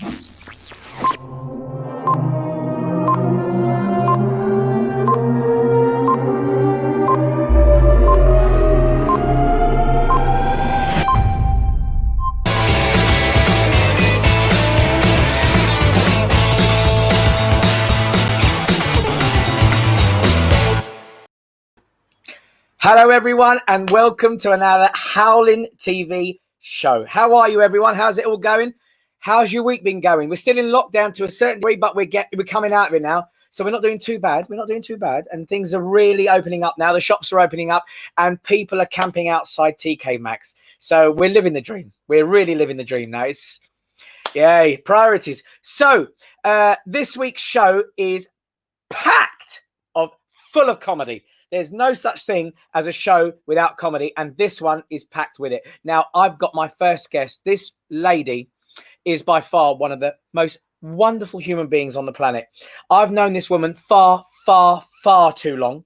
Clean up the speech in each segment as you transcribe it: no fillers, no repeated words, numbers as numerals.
Hello, everyone, and welcome to another Howlin TV show. How are you, everyone? How's it all going? How's your week been going? We're still in lockdown to a certain degree, but we're coming out of it now. So we're not doing too bad. We're not doing too bad. And things are really opening up now. The shops are opening up and people are camping outside TK Maxx. So we're living the dream. We're really living the dream now. It's, yay, priorities. So this week's show is packed full of comedy. There's no such thing as a show without comedy, and this one is packed with it. Now, I've got my first guest. This lady is by far one of the most wonderful human beings on the planet. I've known this woman far, far, far too long,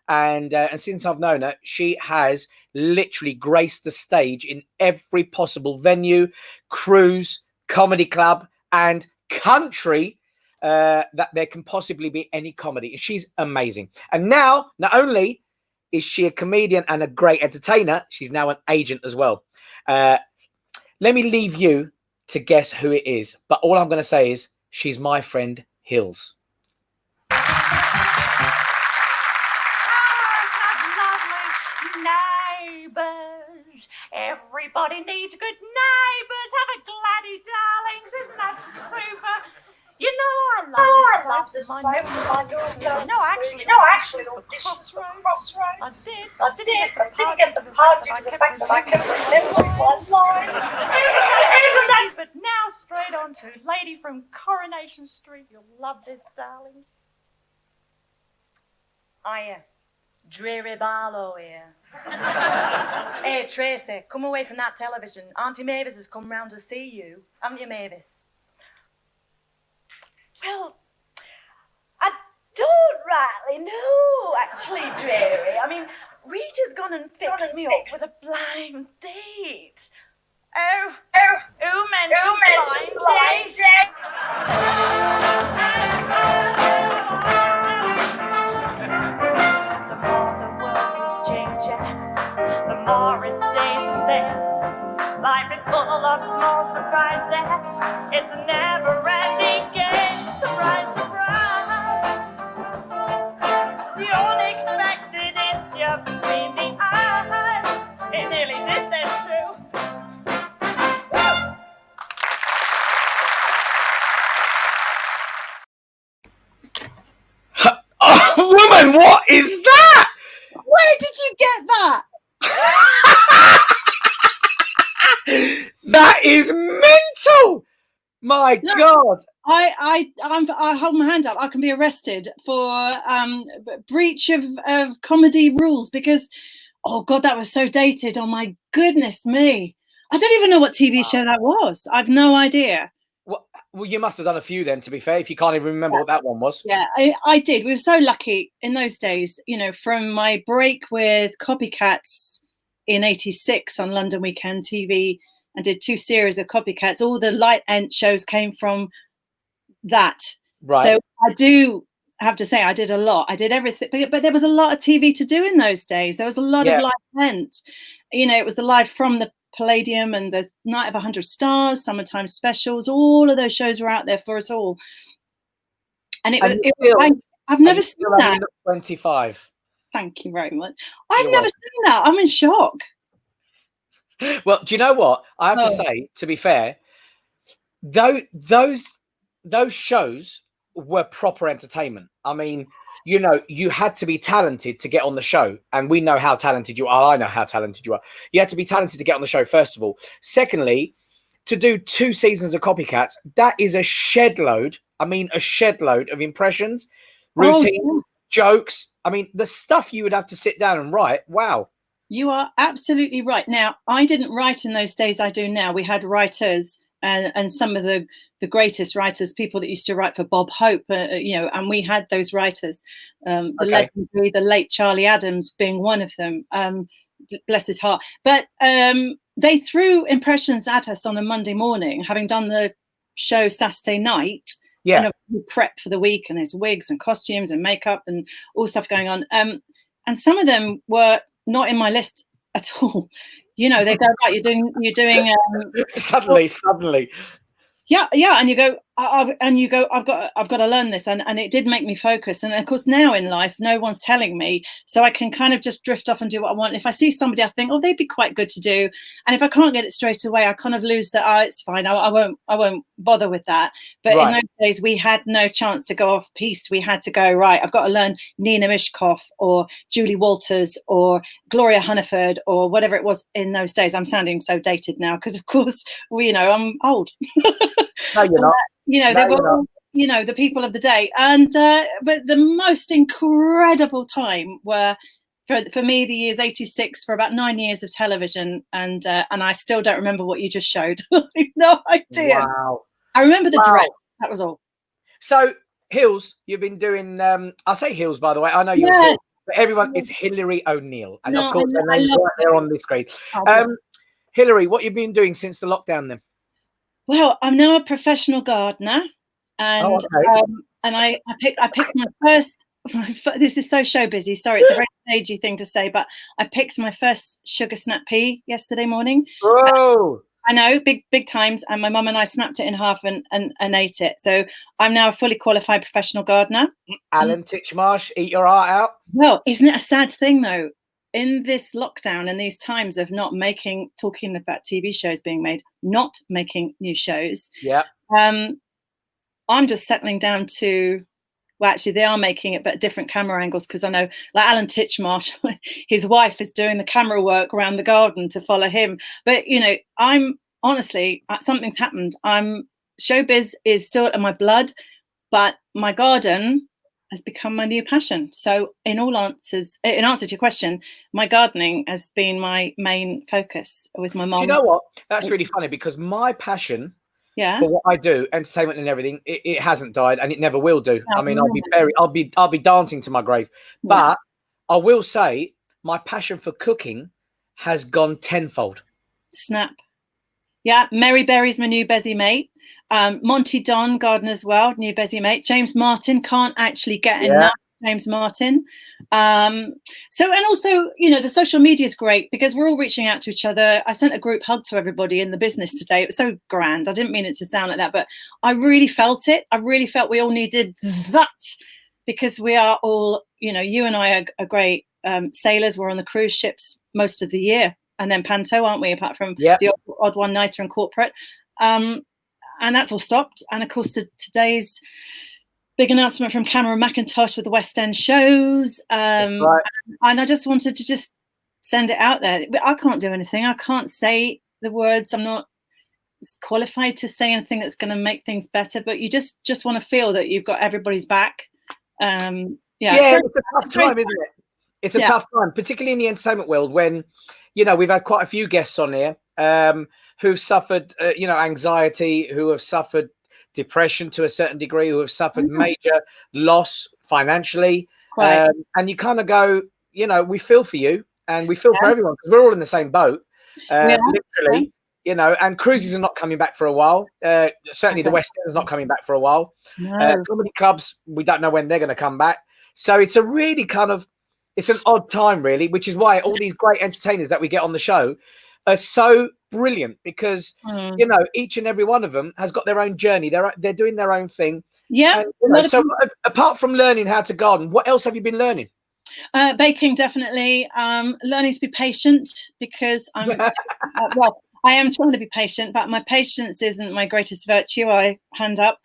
and since I've known her, she has literally graced the stage in every possible venue, cruise, comedy club, and country that there can possibly be any comedy. She's amazing. And now, not only is she a comedian and a great entertainer, she's now an agent as well. Let me leave you to guess who it is. But all I'm going to say is she's my friend Hills. Neighbours. Everybody needs good neighbours. Have a gladdy, darlings. Isn't that super? You know I love the sounds of my nose. No, actually, the crossroads. I didn't get the part due to the fact that I kept remembering one line. Isn't that? But now straight on to Lady from Coronation Street. You'll love this, darlings. Hiya. Dreary Barlow here. Hey, Tracy, come away from that television. Auntie Mavis has come round to see you. Haven't you, Mavis? Well, I don't rightly know, actually, Dreary. I mean, Rita's gone and fixed me up with a blind date. Oh, who mentioned blind dates? The more the world is changing, the more it stays the same. Life is full of small surprises. It's a never-ending game. Surprise, surprise. The unexpected hits you between the eyes. It nearly did that too. Oh, woman, what is that? Where did you get that? That is mental. My God. I hold my hand up. I can be arrested for breach of comedy rules because, oh God, that was so dated. Oh my goodness me. I don't even know what TV show that was. I've no idea. Well, you must have done a few then, to be fair, if you can't even remember what that one was. Yeah, I did. We were so lucky in those days, you know, from my break with Copycats in '86 on London Weekend TV. I did 2 series of Copycats. All the light end shows came from that. Right. So I do have to say I did a lot. I did everything, but there was a lot of TV to do in those days. There was a lot of live event. You know, it was the live from the Palladium and the Night of 100 Stars, Summertime Specials. All of those shows were out there for us all. And I've never seen that. 25. Thank you very much. I've never seen that. I'm in shock. Well, do you know what? I have to say, to be fair, those shows were proper entertainment. I mean, you know, you had to be talented to get on the show. And we know how talented you are. I know how talented you are. You had to be talented to get on the show, first of all. Secondly, to do 2 seasons of Copycats, that is a shed load. I mean, a shed load of impressions, routines, jokes. I mean, the stuff you would have to sit down and write. Wow. You are absolutely right. Now, I didn't write in those days. I do now. We had writers and some of the greatest writers, people that used to write for Bob Hope, you know, and we had those writers, legendary, the late Charlie Adams being one of them, bless his heart. But they threw impressions at us on a Monday morning, having done the show Saturday night. Yeah. We prep for the week, and there's wigs and costumes and makeup and all stuff going on. And some of them were not in my list at all. You know, they go, right, you're doing suddenly. Yeah, and you go, I've got to learn this, and it did make me focus. And of course, now in life, no one's telling me, so I can kind of just drift off and do what I want. If I see somebody, I think, oh, they'd be quite good to do, and if I can't get it straight away, I kind of lose that. Oh, it's fine. I won't bother with that. But in those days, we had no chance to go off piste. We had to go, right, I've got to learn Nina Mishkov or Julie Walters or Gloria Hunniford or whatever it was in those days. I'm sounding so dated now because, of course, I'm old. No, you're not. They were all, the people of the day. And but the most incredible time were for me the years 86, for about 9 years of television, and I still don't remember what you just showed. No idea. Wow. I remember the dress. That was all. So Hills, you've been doing I say Hills, by the way. I know you was Hills, but everyone, it's Hilary O'Neill. And of course her name's right there on the screen. Hilary, what you've been doing since the lockdown then? Well, I'm now a professional gardener, and I picked my first. This is so show busy. Sorry, it's a very stagey thing to say, but I picked my first sugar snap pea yesterday morning. Whoa! I know, big times, and my mum and I snapped it in half and ate it. So I'm now a fully qualified professional gardener. Alan Titchmarsh, eat your heart out. Well, isn't it a sad thing though? In this lockdown and these times of talking about TV shows being made, not making new shows. Yeah. I'm just settling down to, well, actually they are making it, but different camera angles. Cause I know like Alan Titchmarsh, his wife is doing the camera work around the garden to follow him. But I'm honestly, something's happened. Showbiz is still in my blood, but my garden has become my new passion. So in answer to your question, my gardening has been my main focus with my mom. Do you know what? That's really funny because my passion for what I do, entertainment and everything, it hasn't died and it never will do. I mean, I'll be dancing to my grave. But I will say my passion for cooking has gone tenfold. Snap. Yeah, Mary Berry's my new Bezzy mate. Monty Don, garden as well, new Bezzy mate. James Martin, can't actually get enough James Martin. And also, the social media is great because we're all reaching out to each other. I sent a group hug to everybody in the business today. It was so grand. I didn't mean it to sound like that, but I really felt it. I really felt we all needed that because we are all, you and I are great sailors. We're on the cruise ships most of the year. And then Panto, aren't we? Apart from the odd one-nighter and corporate. And that's all stopped. And of course, today's big announcement from Cameron McIntosh with the West End shows. And I just wanted to just send it out there. I can't do anything. I can't say the words. I'm not qualified to say anything that's going to make things better. But you just want to feel that you've got everybody's back. It's a tough time, isn't it? It's a tough time, particularly in the entertainment world when, we've had quite a few guests on here who've suffered, anxiety, who have suffered depression to a certain degree, who have suffered major loss financially. And you kind of go, we feel for you and we feel for everyone because we're all in the same boat, literally, and cruises are not coming back for a while. Certainly the West End is not coming back for a while. Comedy clubs, we don't know when they're going to come back. So it's a really it's an odd time, really, which is why all these great entertainers that we get on the show are so brilliant because, each and every one of them has got their own journey. They're doing their own thing. Yeah. And, so apart from learning how to garden, what else have you been learning? Baking, definitely. Learning to be patient because I am trying to be patient, but my patience isn't my greatest virtue. I hand up.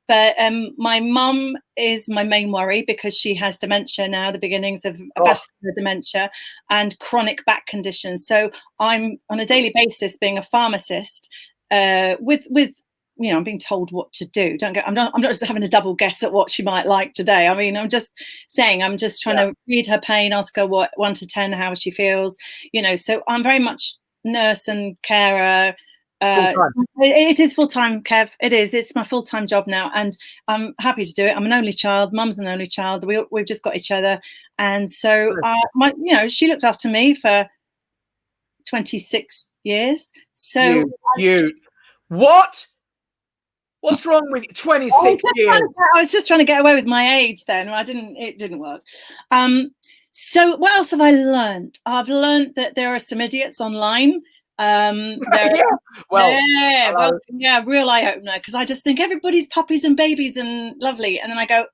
But my mum is my main worry because she has dementia now, the beginnings of vascular dementia and chronic back conditions. So I'm on a daily basis being a pharmacist with I'm being told what to do. I'm not just having a double guess at what she might like today. I mean, I'm just saying, I'm just trying to read her pain, ask her what 1 to 10, how she feels, so I'm very much nurse and carer. It is full-time, Kev. It is. It's my full-time job now, and I'm happy to do it. I'm an only child. Mum's an only child. We've just got each other, and so she looked after me for 26 years. So you what? What's wrong with 26 years? I was just trying to get away with my age then. It didn't work. So what else have I learned? I've learned that there are some idiots online. Yeah. Real eye opener, because I just think everybody's puppies and babies and lovely, and then I go,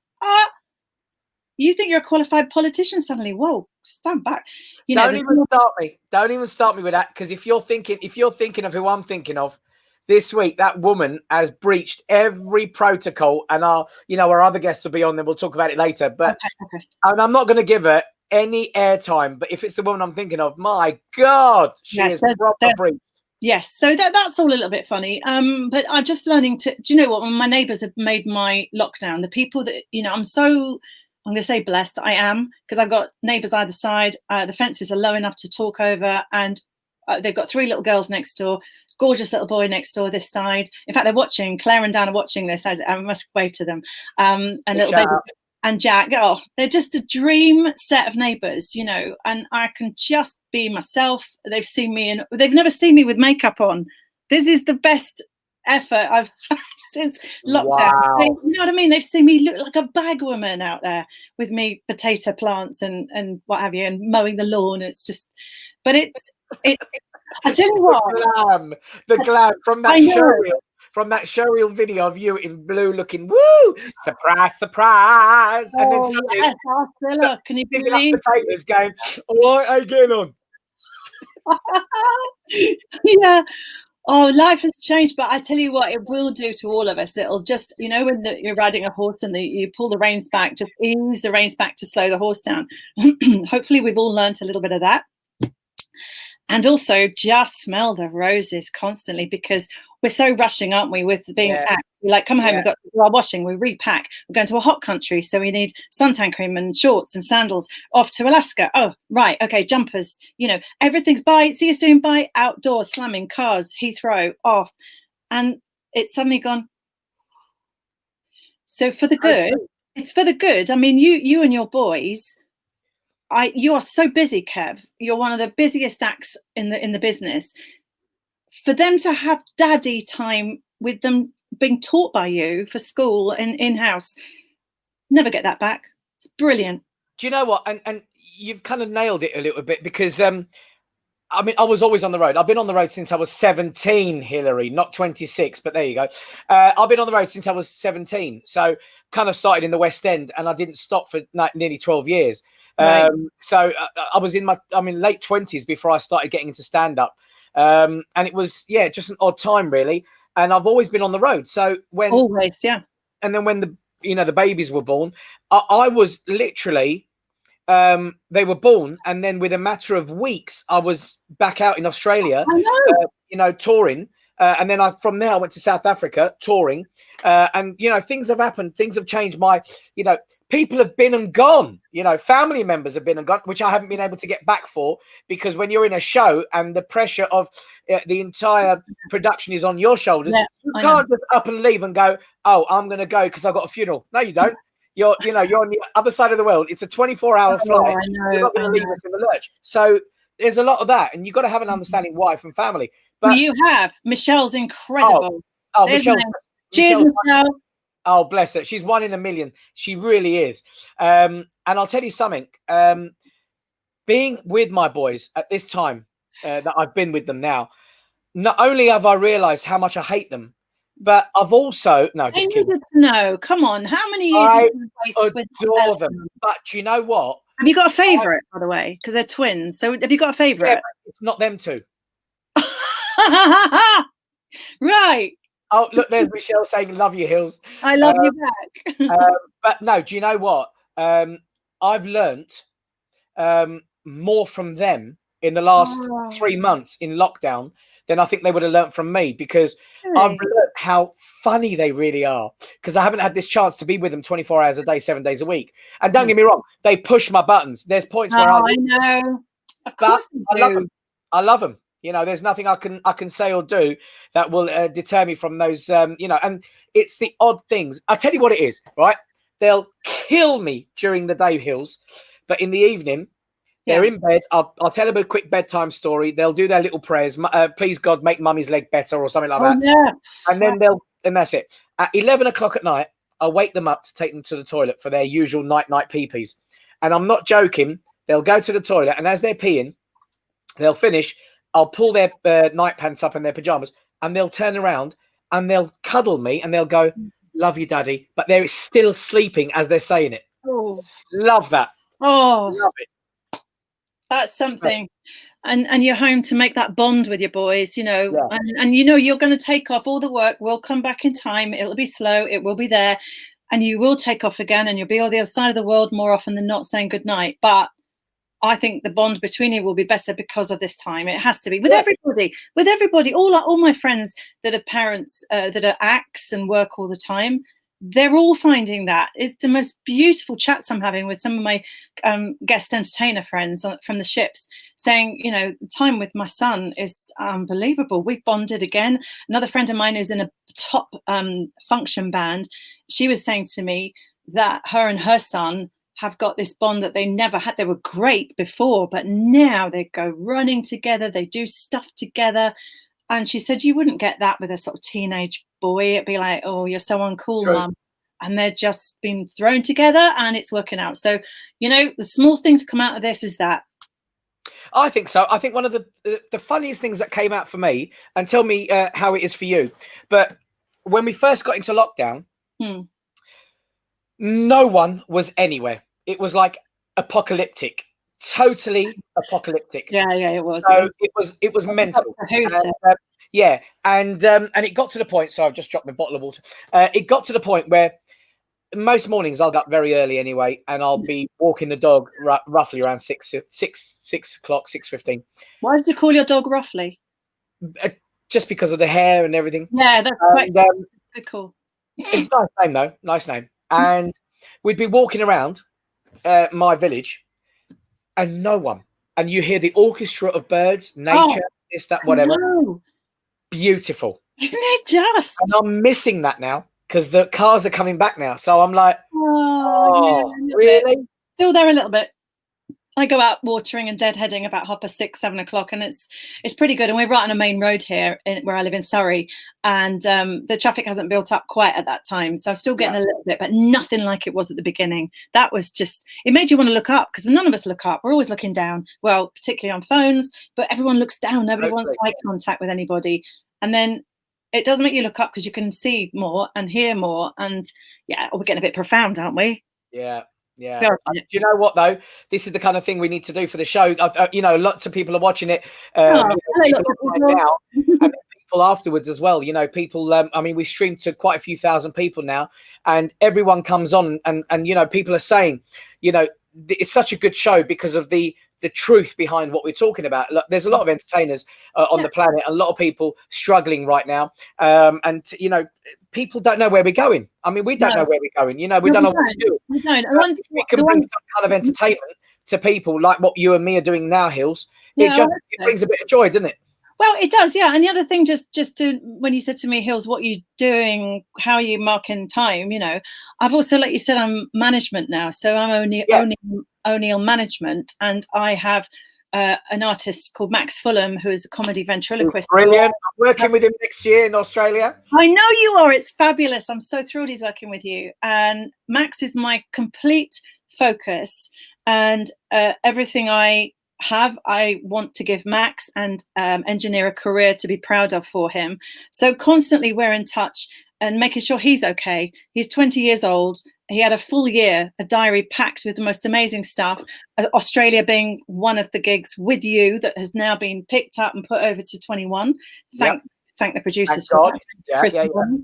you think you're a qualified politician suddenly? Whoa, stand back. Don't even start me with that, because if you're thinking of who I'm thinking of, this week that woman has breached every protocol, and our other guests will be on, then we'll talk about it later. But okay. And I'm not going to give her any airtime, but if it's the woman I'm thinking of, my God, she is proper breached. Yes, so that's all a little bit funny. But I'm just learning to. Do you know what? When my neighbours have made my lockdown, the people that I'm going to say blessed I am, because I've got neighbours either side. The fences are low enough to talk over, and they've got 3 little girls next door, gorgeous little boy next door this side. In fact, they're watching. Claire and Dan are watching this. I must wave to them. And little baby and Jack. Oh, they're just a dream set of neighbours, and I can just be myself. They've seen me they've never seen me with makeup on. This is the best effort I've had since lockdown. Wow. You know what I mean? They've seen me look like a bag woman out there with me potato plants and what have you, and mowing the lawn. It's just, but it's I tell you what, the glam from that showreel video of you in blue looking, woo, surprise, and then suddenly, can you believe potatoes going, all right, how you getting on? Yeah. Oh, life has changed, but I tell you what, it will do to all of us. It'll just, when you're riding a horse and you pull the reins back, just ease the reins back to slow the horse down. Hopefully we've all learnt a little bit of that. And also just smell the roses constantly, because we're so rushing, aren't we, with being packed. We like come home, we've got to do our washing, we repack. We're going to a hot country, so we need suntan cream and shorts and sandals. Off to Alaska. Oh, right, okay, jumpers. Everything's bye, see you soon, bye. Outdoors, slamming, cars, Heathrow, off. And it's suddenly gone. So for the good, it's for the good. I mean, you and your boys, you are so busy, Kev. You're one of the busiest acts in the business. For them to have daddy time with them being taught by you for school and in-house, never get that back. It's brilliant. Do you know what? And you've kind of nailed it a little bit, because I was always on the road. I've been on the road since I was 17, Hilary, not 26, but there you go. I've been on the road since I was 17. So kind of started in the West End, and I didn't stop for nearly 12 years. Right. So I was in my late 20s before I started getting into stand-up. And it was, just an odd time, really. And I've always been on the road. So and then when the babies were born, I was literally, they were born, and then with a matter of weeks, I was back out in Australia, touring. And then from there, I went to South Africa touring. And, things have happened. Things have changed. People have been and gone, family members have been and gone, which I haven't been able to get back for, because when you're in a show and the pressure of the entire production is on your shoulders, you can't just up and leave and go, oh, I'm going to go because I've got a funeral. No, you don't. You're on the other side of the world. It's a 24-hour flight. You're not going to leave us in the lurch. So there's a lot of that. And you've got to have an understanding wife and family. But you have. Michelle's incredible. Michelle. Cheers, Michelle. Oh, bless her. She's 1 in a million. She really is. And I'll tell you something. Being with my boys at this time that I've been with them now, not only have I realised how much I hate them, but I've also... No, just kidding. No, come on. How many years I have you wasted with them? But do you know what? Have you got a favourite, by the way? Because they're twins. So have you got a favourite? Yeah, it's not them two. Right. Oh, look, there's Michelle saying, love you, Hills. I love you back. But no, do you know what? I've learnt more from them in the last 3 months in lockdown than I think they would have learnt from me, because I've learnt how funny they really are, because I haven't had this chance to be with them 24 hours a day, 7 days a week. And don't get me wrong, they push my buttons. There's points where I know. Of course I love them. I love them. There's nothing I can say or do that will deter me from those, and it's the odd things. I'll tell you what it is, right? They'll kill me during the day, Hills, but in the evening, they're in bed. I'll tell them a quick bedtime story. They'll do their little prayers. Please, God, make mummy's leg better or something like that. Yeah. And then and that's it. At 11 o'clock at night, I wake them up to take them to the toilet for their usual night pee-pees. And I'm not joking. They'll go to the toilet, and as they're peeing, they'll finish. I'll pull their night pants up and their pajamas, and they'll turn around and they'll cuddle me and they'll go, "Love you, Daddy," but they're still sleeping as they're saying it. Oh, love that. Oh, Love it. That's something. And you're home to make that bond with your boys, you know, Yeah. and you know you're going to take off. All the work will come back in time. It'll be slow. It will be there, and you will take off again, and you'll be on the other side of the world more often than not, saying goodnight. But I think the bond between you will be better because of this time. It has to be with everybody. With everybody, all my friends that are parents that are acts and work all the time. They're all finding that. It's the most beautiful chats I'm having with some of my guest entertainer friends from the ships, saying, you know, time with my son is unbelievable. We've bonded again. Another friend of mine who's in a top function band, she was saying to me that her and her son have got this bond that they never had. They were great before, but now they go running together. They do stuff together. And she said, you wouldn't get that with a sort of teenage boy. It'd be like, oh, you're so uncool, Mum. And they're just been thrown together and it's working out. So, you know, the small thing to come out of this is that. I think so. I think one of the funniest things that came out for me, and tell me how it is for you, but when we first got into lockdown, no one was anywhere. It was like apocalyptic. Totally apocalyptic. Yeah, it was. So it was mental. And it got to the point. So I've just dropped my bottle of water. It got to the point where most mornings I'll get up very early anyway, and I'll be walking the dog roughly around 6 o'clock, 6:15. Why did you call your dog roughly? Just because of the hair and everything. Yeah, that's quite good call. It's a nice name though, nice name. And we'd be walking around my village. And no one. And you hear the orchestra of birds, nature, this, that, whatever. No. Beautiful. Isn't it just? And I'm missing that now because the cars are coming back now. So I'm like, really? Bit. Still there a little bit. I go out watering and deadheading about 6:30, 7 o'clock, and it's pretty good. And we're right on a main road here where I live in Surrey, and the traffic hasn't built up quite at that time. So I'm still getting a little bit, but nothing like it was at the beginning. That was just, it made you want to look up because none of us look up. We're always looking down. Well, particularly on phones, but everyone looks down. Nobody wants eye contact with anybody. And then it does make you look up because you can see more and hear more. And we're getting a bit profound, aren't we? Yeah. Yeah. Do you know what though? This is the kind of thing we need to do for the show. You know, lots of people are watching it. Now, and people afterwards as well. You know, people. I mean, we streamed to quite a few thousand people now, and everyone comes on, and you know, people are saying, you know, it's such a good show because of the truth behind what we're talking about. Look, there's a lot of entertainers on the planet, a lot of people struggling right now, and you know, people don't know where we're going. I mean, we don't know where we're going. You know, we don't know what to do. We don't. We can bring some kind of entertainment to people, like what you and me are doing now, Hills. It brings a bit of joy, doesn't it? Well, it does, yeah. And the other thing, just to when you said to me, Hills, what are you doing? How are you marking time? You know, I've also, like you said, I'm management now, so I'm O'Neill Management, and I have an artist called Max Fulham, who is a comedy ventriloquist. Brilliant. I'm working with him next year in Australia. I know you are. It's fabulous. I'm so thrilled he's working with you. And Max is my complete focus, and everything I have, I want to give Max and engineer a career to be proud of for him. So constantly we're in touch and making sure he's okay. He's 20 years old. He had a full year, a diary packed with the most amazing stuff. Australia being one of the gigs with you that has now been picked up and put over to 21. Thank the producers for that.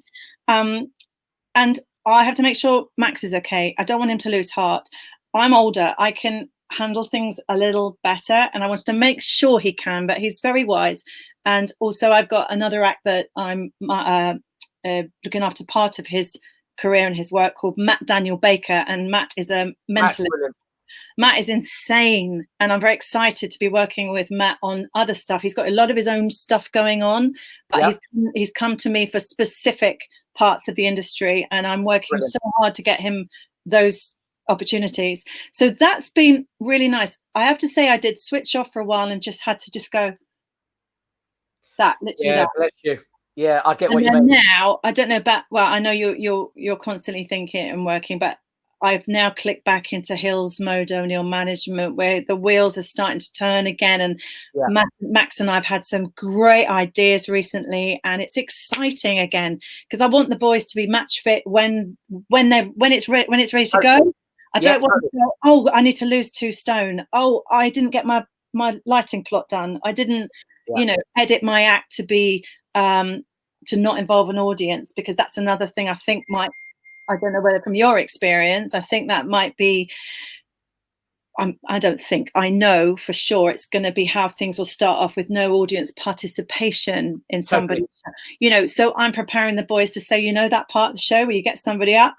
And I have to make sure Max is okay. I don't want him to lose heart. I'm older. I can handle things a little better, and I want to make sure he can, but he's very wise. And also I've got another act that I'm looking after part of his career and his work, called Matt Daniel Baker, and Matt is a mentalist. Matt is insane, and I'm very excited to be working with Matt on other stuff. He's got a lot of his own stuff going on, but he's come to me for specific parts of the industry, and I'm working so hard to get him those opportunities. So that's been really nice. I have to say I did switch off for a while and just had to go that. Bless you. Yeah, I get what And you then mean. now, I don't know about, well, I know you're constantly thinking and working, but I've now clicked back into Hill's mode, O'Neill management, where the wheels are starting to turn again. And Yeah. Max and I've had some great ideas recently, and it's exciting again because I want the boys to be match fit when it's ready to go. I don't want to go, oh, I need to lose 2 stone. Oh, I didn't get my lighting plot done. I didn't, edit my act to be to not involve an audience, because that's another thing I think might. I don't know whether from your experience, I think that might be, I don't think, I know for sure it's going to be how things will start off with no audience participation in somebody, so I'm preparing the boys to say, that part of the show where you get somebody out,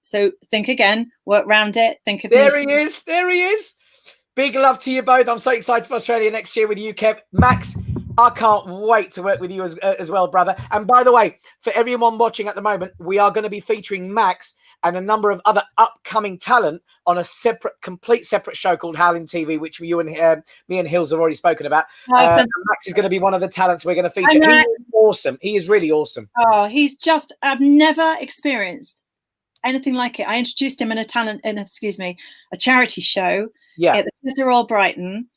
so think again, work around it, think of There he is. Big love to you both. I'm so excited for Australia next year with you, Kev. Max, I can't wait to work with you as well, brother. And by the way, for everyone watching at the moment, we are going to be featuring Max and a number of other upcoming talent on a complete separate show called Howlin TV, which you and me and Hills have already spoken about. Max is going to be one of the talents we're going to feature. He is awesome. He is really awesome. Oh, I've never experienced anything like it. I introduced him in a charity show at the Theatre Royal Brighton,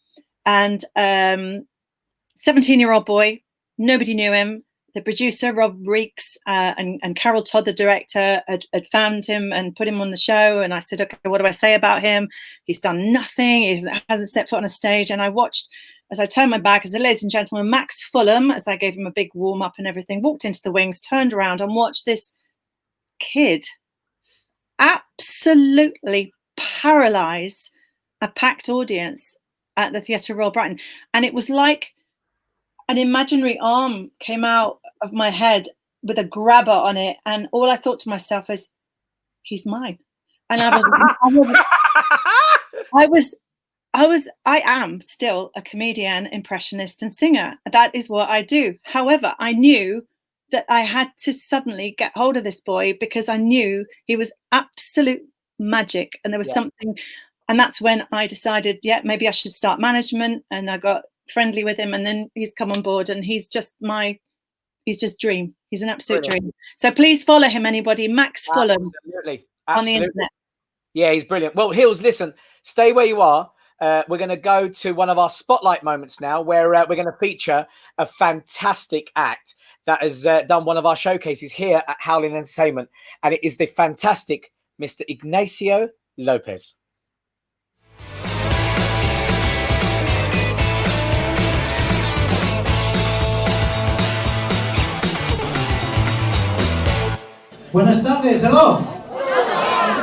and 17-year-old boy, nobody knew him. The producer, Rob Reeks, and Carol Todd, the director, had found him and put him on the show. And I said, okay, what do I say about him? He's done nothing. He hasn't set foot on a stage. And I watched, as I turned my back, as a ladies and gentlemen, Max Fulham, as I gave him a big warm up and everything, walked into the wings, turned around and watched this kid absolutely paralyze a packed audience at the Theatre Royal Brighton. And it was like an imaginary arm came out of my head with a grabber on it, and all I thought to myself is, he's mine. And I am still a comedian, impressionist, and singer. That is what I do. However, I knew that I had to suddenly get hold of this boy because I knew he was absolute magic, and there was something. And that's when I decided, maybe I should start management, and I got friendly with him, and then he's come on board, and he's just dream. He's an absolute dream. So please follow him, anybody. Max Fulham. Absolutely. On the internet. Yeah, he's brilliant. Well, Hills, listen, stay where you are. We're going to go to one of our spotlight moments now, where we're going to feature a fantastic act that has done one of our showcases here at Howlin Entertainment, and it is the fantastic Mr. Ignacio Lopez. Buenas tardes, hello!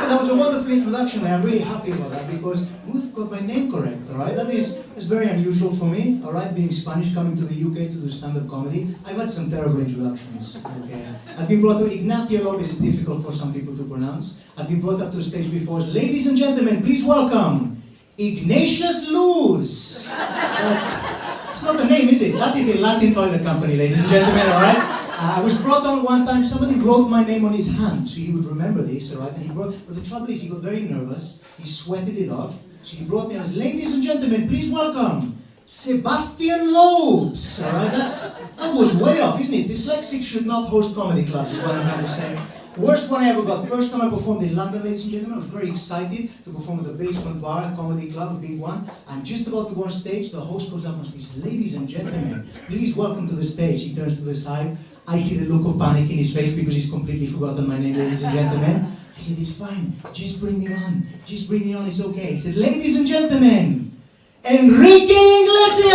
That was a wonderful introduction. I'm really happy about that because Ruth got my name correct, alright? That's very unusual for me, alright? Being Spanish, coming to the UK to do stand-up comedy. I've had some terrible introductions, okay? I've been brought to Ignacio Lopez, is difficult for some people to pronounce. I've been brought up to the stage before. Ladies and gentlemen, please welcome Ignatius Luz. It's not a name, is it? That is a Latin toilet company, ladies and gentlemen, alright? I was brought on one time, somebody wrote my name on his hand, so he would remember this, alright? And but the trouble is, he got very nervous, he sweated it off, so he brought me on as, ladies and gentlemen, please welcome Sebastian Lopes, alright? That was way off, isn't it? Dyslexics should not host comedy clubs, is what I'm trying to say. Worst one I ever got. First time I performed in London, ladies and gentlemen, I was very excited to perform at the Basement Bar, a comedy club, a big one. I'm just about to go on stage, the host goes up and says, ladies and gentlemen, please welcome to the stage. He turns to the side. I see the look of panic in his face because he's completely forgotten my name, ladies and gentlemen. I said, it's fine, just bring me on, it's okay. He said, ladies and gentlemen, Enrique Iglesias!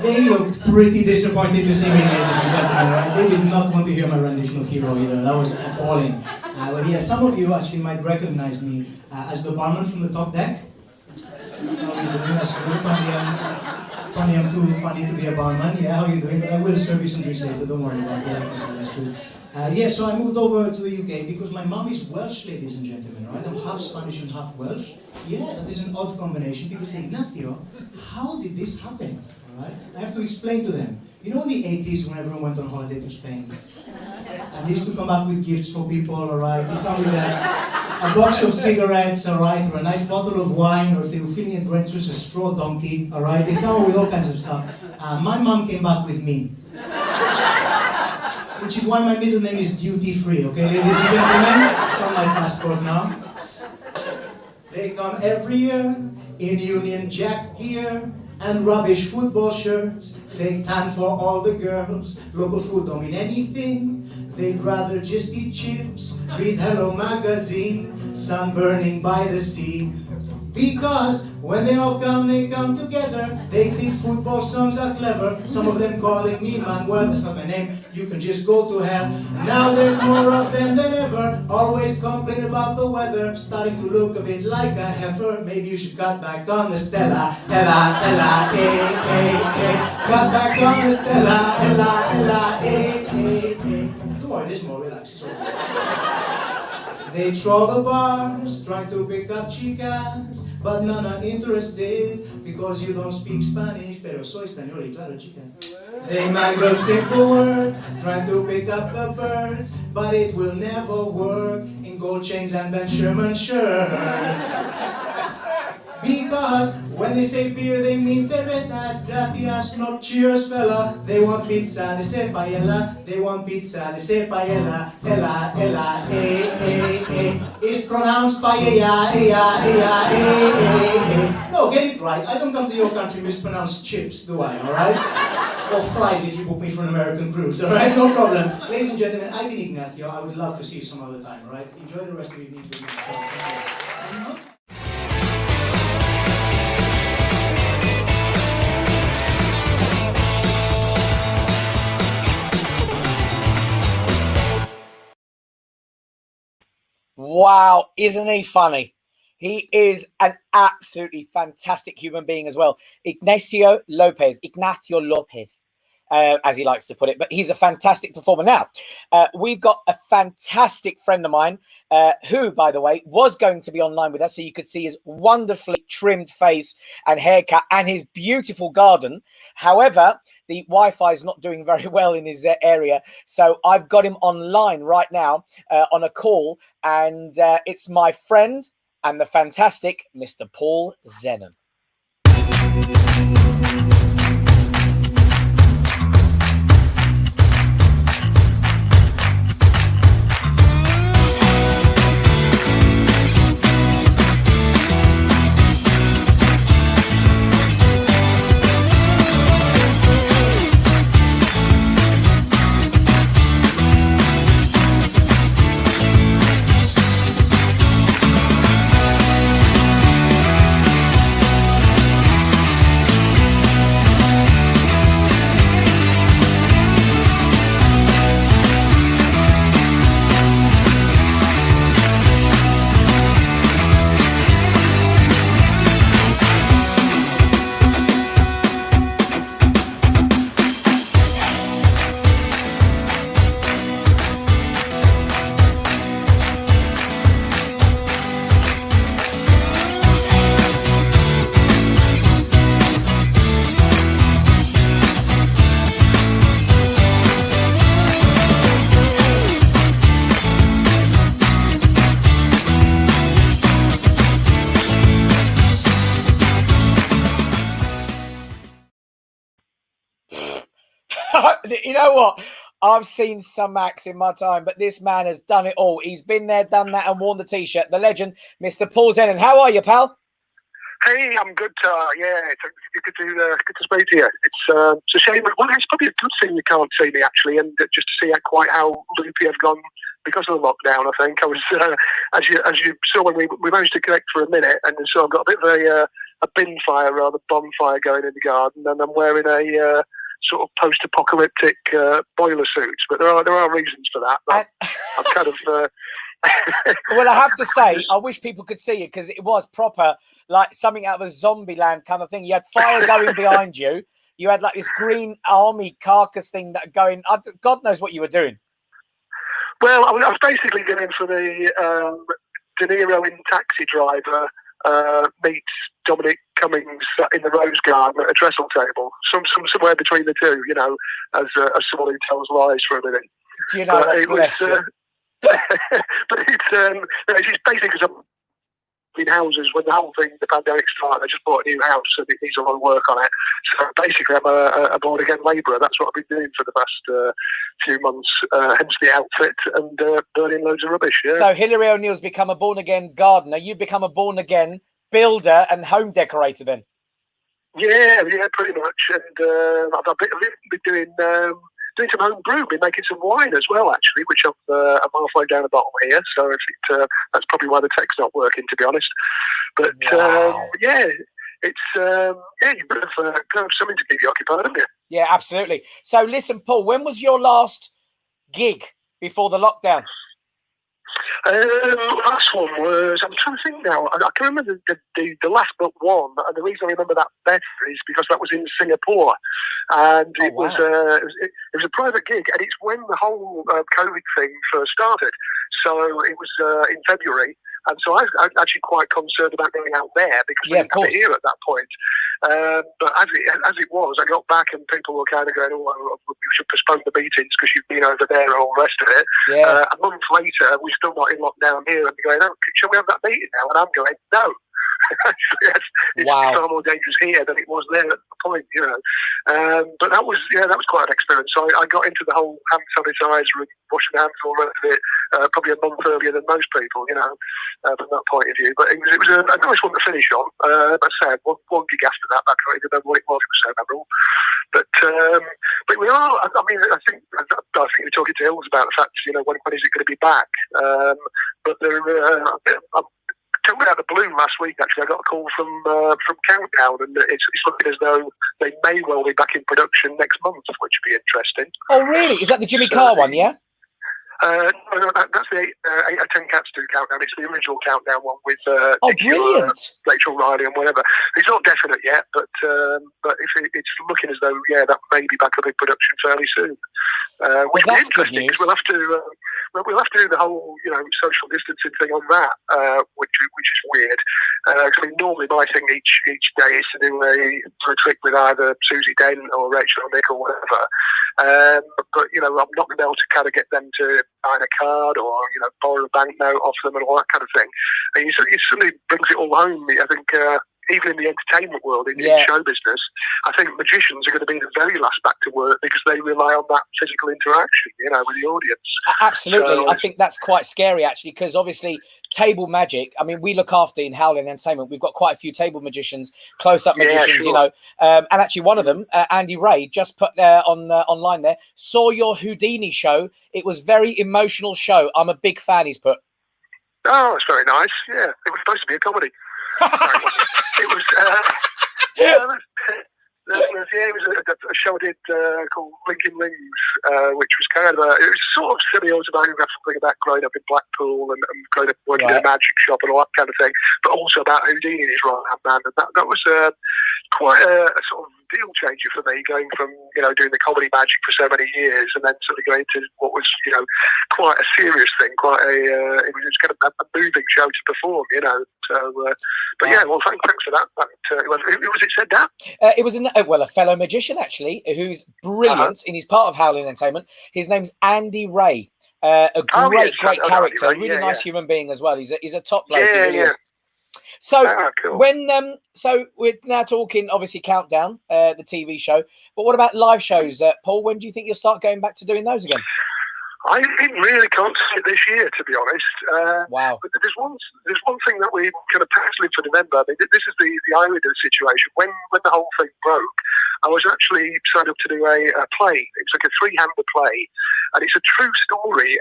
They looked pretty disappointed to see me, ladies and gentlemen, right? They did not want to hear my rendition of Hero either, that was appalling. But yeah, some of you actually might recognize me as the barman from the top deck. How are you doing? That's good. Funny, I'm too funny to be a barman. Yeah, how are you doing? But I will serve you some drinks later, don't worry about that. That's good. Yeah, so I moved over to the UK because my mum is Welsh, ladies and gentlemen, right? I'm half Spanish and half Welsh. Yeah, that is an odd combination because Ignacio, how did this happen? All right? I have to explain to them. You know in the 80s when everyone went on holiday to Spain? And they used to come back with gifts for people, all right? They come with that a box of cigarettes, all right, or a nice bottle of wine, or if they were feeling adventurous, a straw donkey, all right? They come with all kinds of stuff. My mom came back with me, which is why my middle name is Duty Free, okay, ladies and gentlemen? It's on my passport now. They come every year in Union Jack gear and rubbish football shirts, fake tan for all the girls, local food don't mean anything, they'd rather just eat chips, read Hello Magazine, sunburning by the sea. Because when they all come, they come together, they think football songs are clever, some of them calling me Manuel, that's not my name, you can just go to hell. Now there's more of them than ever, always complain about the weather, starting to look a bit like a heifer, maybe you should cut back on the Stella, Ella, Ella, cut back on the Stella, Ella, Ella, Don't worry, there's more, relax, it's all right. They troll the bars, trying to pick up chicas, but none are interested, because you don't speak Spanish, pero soy español y claro, chica. They mangle simple words, trying to pick up the birds, but it will never work in gold chains and Ben Sherman shirts. Because when they say beer, they mean cervezas, gracias, not cheers, fella. They want pizza, they say paella. They want pizza, they say paella. Ella, ella, It's pronounced paella, No, get it right. I don't come to your country mispronounce chips, do I, alright? Or fries if you book me for an American cruise, alright? No problem. Ladies and gentlemen, I've been Ignacio. I would love to see you some other time, alright? Enjoy the rest of your evening with me. Wow, isn't he funny? He is an absolutely fantastic human being as well. Ignacio Lopez, as he likes to put it, but he's a fantastic performer. Now, we've got a fantastic friend of mine who, by the way, was going to be online with us, so you could see his wonderfully trimmed face and haircut and his beautiful garden. However, the Wi-Fi is not doing very well in his area, so I've got him online right now on a call, and it's my friend and the fantastic Mr. Paul Zenon. You know what? I've seen some acts in my time, but this man has done it all. He's been there, done that, and worn the T-shirt. The legend, Mr. Paul Zenon. How are you, pal? Hey, I'm good. Yeah, it's good to speak to you. It's a shame. Well, it's probably a good thing you can't see me actually, and just to see quite how loopy I've gone because of the lockdown. I think I was, as you saw when we managed to connect for a minute, and so I've got a bit of a bin fire, rather bonfire going in the garden, and I'm wearing a sort of post-apocalyptic boiler suits. But there are reasons for that. But I'm kind of. Well, I have to say, I wish people could see it because it was proper, like something out of a zombie land kind of thing. You had fire going behind you. You had like this green army carcass thing that going. God knows what you were doing. Well, I was basically going for the De Niro in Taxi Driver meets Dominic Cummings in the Rose Garden at a trestle table. Somewhere between the two, you know, as someone who tells lies for a minute. Do you know what? Bless you. But it's basically because I'm in houses when the whole thing, the pandemic started. I just bought a new house and it needs a lot of work on it. So basically, I'm a born again labourer. That's what I've been doing for the past few months. Hence the outfit and burning loads of rubbish. Yeah. So Hilary O'Neill's become a born again gardener. You've become a born again builder and home decorator then. Yeah, pretty much. And I've been doing some home brew, been making some wine as well, actually, which I'm halfway down the bottle here. So that's probably why the tech's not working, to be honest. But wow. it's you've got to have something to keep you occupied, haven't you? Yeah, absolutely. So listen, Paul, when was your last gig before the lockdown? Last one was, I'm trying to think now, I can remember the last but one, and the reason I remember that better is because that was in Singapore, and it was a private gig, and it's when the whole COVID thing first started, so it was in February, and so I was actually quite concerned about going out there because we didn't have it here at that point. But as it was, I got back and people were kind of going, "Oh, we should postpone the meetings because you've been over there and all the rest of it." Yeah. A month later, we're still not in lockdown here, and they're going, "Oh, shall we have that meeting now?" And I'm going, "No." It's far more dangerous here than it was there at the point, you know. But that was quite an experience. So I got into the whole hand sanitizer and washing hands and all the rest of it probably a month earlier than most people, you know, from that point of view. But it was a nice one to finish on. I said one gig after that, I can't even remember what it was. It was so memorable. But we are. I mean, I think you're talking to Hills about the fact, you know, when is it going to be back? But I'm told out of the blue last week. Actually, I got a call from Countdown, and it's looking as though they may well be back in production next month, which would be interesting. Oh, really? Is that the Jimmy Carr one? Yeah. No, that's the 8 or 10 Cats do Countdown. It's the original Countdown one with brilliant. Rachel Riley and whatever. It's not definite yet, but if it's looking as though that may be back up in production fairly soon. Which will be interesting because we'll have to do the whole social distancing thing on that, which is weird. I mean, normally my thing each day is to do a trick with either Susie Dent or Rachel or Nick or whatever. But I'm not going to be able to kind of get them to sign a card or borrow a banknote off them and all that kind of thing. And it suddenly brings it all home. I think even in the entertainment world, in show business, I think magicians are going to be the very last back to work because they rely on that physical interaction, with the audience. Absolutely. So, I think that's quite scary, actually, because obviously table magic, I mean, we look after in Howlin Entertainment, we've got quite a few table magicians, close-up magicians, sure. and actually one of them, Andy Ray, just put there online there, saw your Houdini show. It was very emotional show. I'm a big fan, he's put. Oh, that's very nice. Yeah, it was supposed to be a comedy. It was it was a show I did called Linking Rings, which was kind of it was sort of semi-autobiographical thing about growing up in Blackpool and growing up working in a magic shop and all that kind of thing, but also about Houdini and his right-hand man, and that was quite a sort of deal changer for me, going from doing the comedy magic for so many years and then sort of going to what was quite a serious thing, it was kind of a moving show to perform, so but well, thanks for that. Who was it said that? It was a fellow magician, actually, who's brilliant in his part of Howlin Entertainment. His name's Andy Ray. A great character, really nice human being as well. He's a top bloke. He really is. So cool. When so we're now talking obviously Countdown, the TV show, but what about live shows, Paul? When do you think you'll start going back to doing those again? I really can't see it this year, to be honest. Wow. But there's one thing that we kind of live to remember. I mean, this is the irony of the situation. When the whole thing broke, I was actually signed up to do a play. It's like a 3-hander play, and it's a true story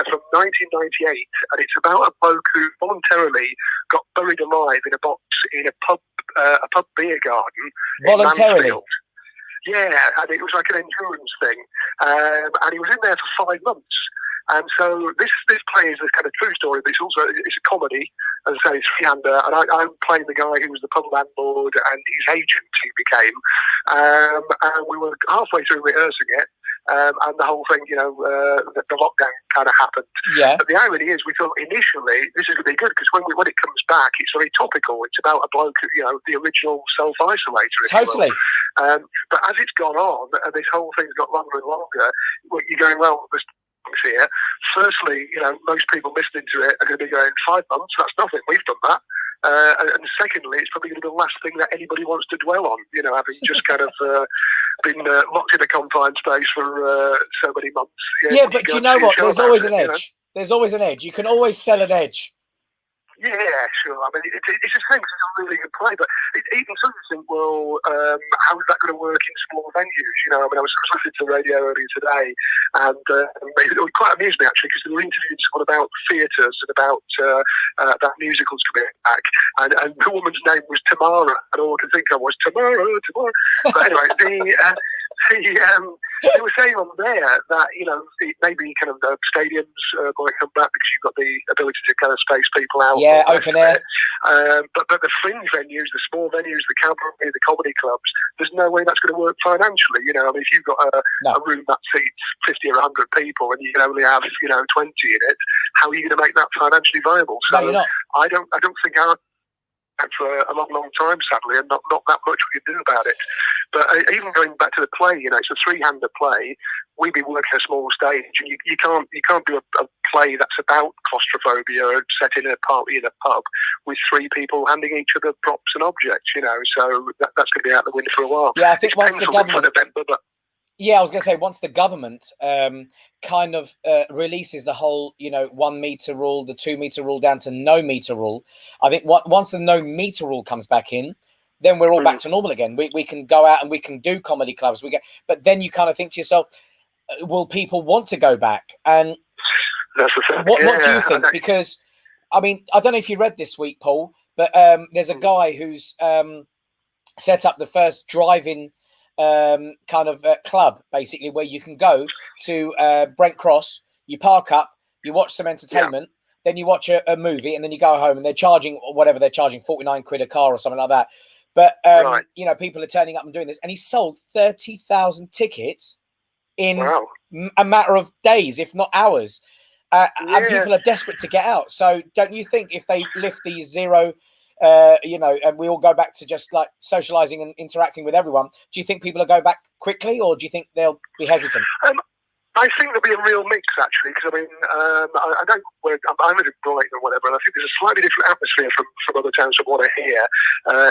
from 1998, and it's about a bloke who voluntarily got buried alive in a box in a pub beer garden. Voluntarily. In Mansfield. Yeah, and it was like an endurance thing, and he was in there for 5 months. And so this play is a kind of true story, but it's a comedy, as I say, it's 3-hander, and I'm playing the guy who was the pub landlord and his agent he became, and we were halfway through rehearsing it, and the whole thing, the lockdown kind of happened. Yeah. But the irony is, we thought initially this is going to be good because when it comes back, it's very topical. It's about a bloke, the original self-isolator. Totally. But as it's gone on, and this whole thing's got longer and longer, you're going, well, here. Firstly, most people listening to it are going to be going 5 months. That's nothing. We've done that. And secondly, it's probably going to be the last thing that anybody wants to dwell on. Having just kind of been locked in a confined space for so many months. Yeah, but do you know what? There's always an edge. There's always an edge. You can always sell an edge. Yeah, sure. I mean, it's a shame because it's a really good play, but even some think, well, how is that going to work in small venues? I was listening to the radio earlier today, and it quite amused me actually because they were interviewing someone about theatres and about musicals coming back, and the woman's name was Tamara, and all I could think of was Tamara. But anyway, they were saying on there that maybe kind of the stadiums might come back because you've got the ability to kind of space people out. Yeah, open air. But the fringe venues, the small venues, the cabaret, the comedy clubs, there's no way that's going to work financially. If you've got a room that seats 50 or 100 people and you can only have 20 in it, how are you going to make that financially viable? So no, you're not. I don't think for a long, long time, sadly, and not that much we can do about it. But even going back to the play, it's a three-hander play. We've been working a small stage, and you can't do a play that's about claustrophobia set in a party in a pub with three people handing each other props and objects. So that's going to be out the window for a while. Yeah, I think once the government. Yeah, I was going to say once the government kind of releases the whole, 1 meter rule, the 2 meter rule down to no meter rule. I think once the no meter rule comes back in, then we're all back to normal again. We can go out and we can do comedy clubs. But then you kind of think to yourself, will people want to go back? And that's the thing. What do you think? Because I mean, I don't know if you read this week, Paul, but there's a guy who's set up the first drive-in kind of club, basically, where you can go to Brent Cross, you park up, you watch some entertainment, then you watch a movie, and then you go home, and they're charging whatever they're charging, 49 quid a car or something like that. But people are turning up and doing this, and he sold 30,000 tickets in a matter of days, if not hours. And people are desperate to get out. So don't you think if they lift these zero and we all go back to just like socializing and interacting with everyone, do you think people will go back quickly, or do you think they'll be hesitant? I think there'll be a real mix, actually, because I don't. I'm in Brighton or whatever, and I think there's a slightly different atmosphere from other towns from what I hear.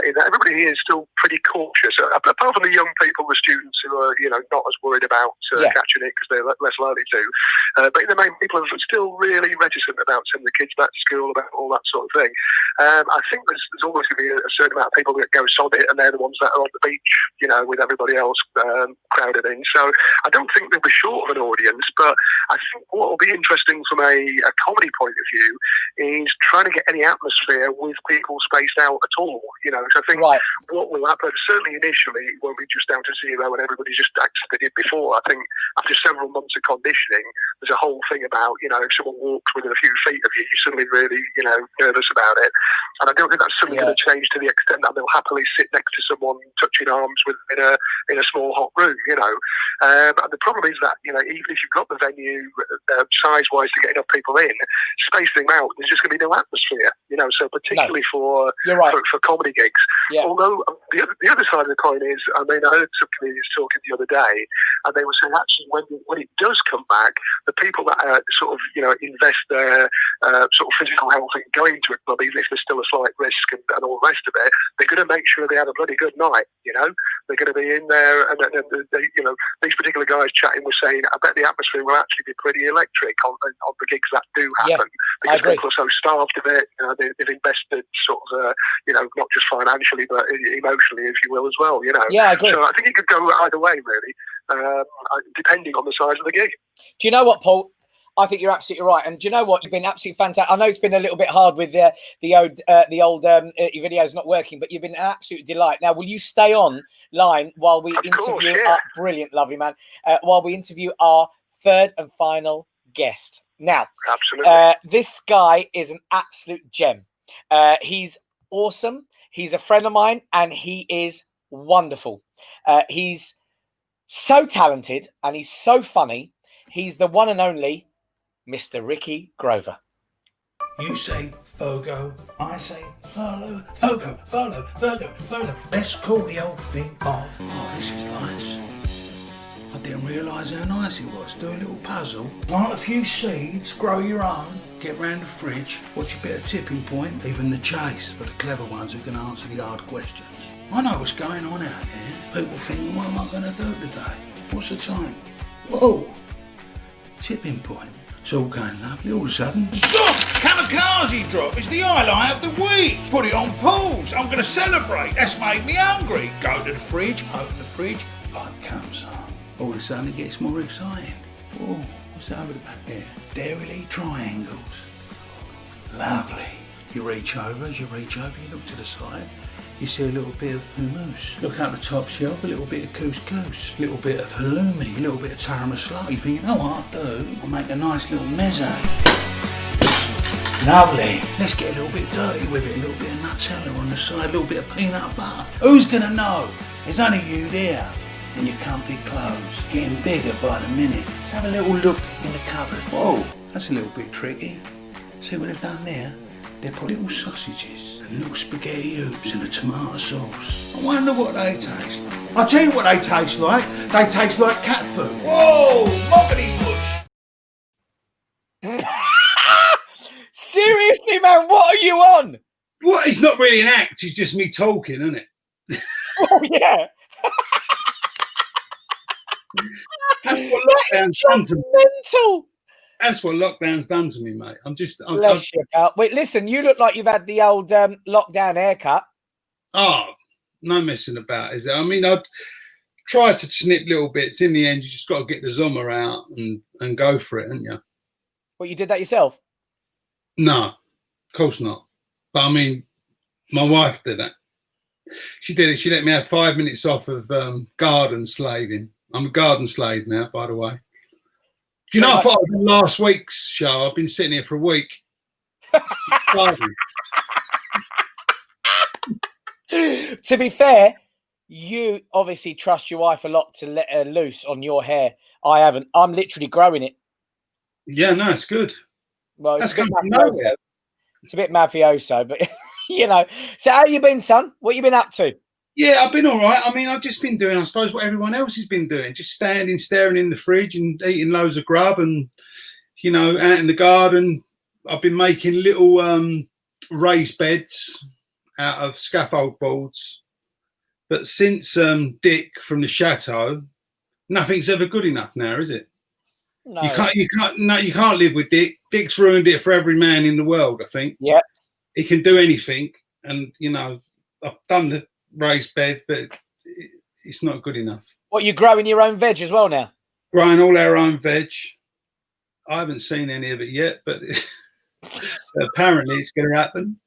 In that everybody here is still pretty cautious, apart from the young people, the students who are not as worried about catching it because they're less likely to. But in the main, people are still really reticent about sending the kids back to school, about all that sort of thing. I think there's always going to be a certain amount of people that go sod it, and they're the ones that are on the beach, with everybody else crowded in. So I don't think they'll be short of an audience, but I think what will be interesting from a comedy point of view is trying to get any atmosphere with people spaced out at all. So I think what will happen, certainly initially, it won't be just down to zero and everybody just acts as they did before. I think after several months of conditioning, there's a whole thing about, if someone walks within a few feet of you, you're suddenly really, nervous about it. And I don't think that's suddenly going to change to the extent that they'll happily sit next to someone touching arms in a small hot room, And the problem is that, even if you've got the venue size-wise to get enough people in, spacing them out, there's just going to be no atmosphere, so particularly for comedy gigs. Yeah. Although the other side of the coin is, I heard some comedians talking the other day, and they were saying actually when it does come back, the people that invest their sort of physical health in going to a club, even if there's still a slight risk and all the rest of it, they're going to make sure they have a bloody good night. They're going to be in there, and these particular guys chatting were saying, I bet the atmosphere will actually be pretty electric on the gigs that do happen, because people are so starved of it. They've invested sort of, not just financially but emotionally, if you will, as well. Yeah, I agree. So I think it could go either way, really, depending on the size of the gig. Do you know what, Paul? I think you're absolutely right, and do you know what? You've been absolutely fantastic. I know it's been a little bit hard with the old videos not working, but you've been an absolute delight. Now, will you stay on line while we interview our brilliant, lovely man, while we interview our third and final guest? Now, absolutely, this guy is an absolute gem. He's awesome. He's a friend of mine, and he is wonderful. He's so talented, and he's so funny. He's the one and only Mr. Ricky Grover. You say Fogo, I say Furlough, Fogo, Furlough, Virgo, Furlough. Let's call the old thing off. Oh, this is nice. I didn't realise how nice it was. Do a little puzzle, plant a few seeds, grow your own, get round the fridge, watch a bit of Tipping Point, even The Chase for the clever ones who can answer the hard questions. I know what's going on out there. People thinking, what am I going to do today? What's the time? Whoa! Tipping Point. It's all going lovely. All of a sudden, stop! Kamikaze drop. It's the highlight of the week. Put it on pause. I'm going to celebrate. That's made me hungry. Go to the fridge, open the fridge, light comes on. All of a sudden it gets more exciting. Oh, what's over the back there? Dairy triangles. Lovely. You reach over, you look to the side, you see a little bit of hummus. Look up the top shelf, a little bit of couscous, a little bit of halloumi, a little bit of tiramisu. You think, you know what I'll do? I'll make a nice little mezzo. Lovely. Let's get a little bit dirty with it, a little bit of Nutella on the side, a little bit of peanut butter. Who's gonna know? There's only you there. In your comfy clothes, getting bigger by the minute. Let's have a little look in the cupboard. Whoa, that's a little bit tricky. See what they've done there? They put little sausages and little spaghetti hoops in a tomato sauce. I wonder what they taste like. I'll tell you what they taste like. They taste like cat food. Whoa, mockety bush. Seriously, man, what are you on? What? It's not really an act. It's just me talking, isn't it? Oh, yeah. That's what lockdown's done to me. Mental. That's what lockdown's done to me, mate. Bless you, pal. Wait, listen, you look like you've had the old lockdown haircut. Oh, no messing about, is there? I mean, I'd try to snip little bits. In the end, you just got to get the Zommer out and go for it, haven't you? Well, you did that yourself? No, of course not. But I mean, my wife did that. She did it. She let me have 5 minutes off of garden slaving. I'm a garden slave now, by the way. Do you know, I thought I'd been last week's show. I've been sitting here for a week. To be fair, you obviously trust your wife a lot to let her loose on your hair. I haven't. I'm literally growing it. Yeah, no, it's good. Well, it's a bit mafioso, but you know. So how you been, son? What you been up to? Yeah, I've been all right. I mean, I've just been doing, I suppose, what everyone else has been doing. Just standing, staring in the fridge and eating loads of grub and, you know, out in the garden. I've been making little raised beds out of scaffold boards. But since Dick from the Chateau, nothing's ever good enough now, is it? No. You can't live with Dick. Dick's ruined it for every man in the world, I think. Yeah. He can do anything. And, you know, I've done the raised bed, but it's not good enough. What, you growing your own veg as well now? Growing all our own veg. I haven't seen any of it yet, but apparently it's going to happen.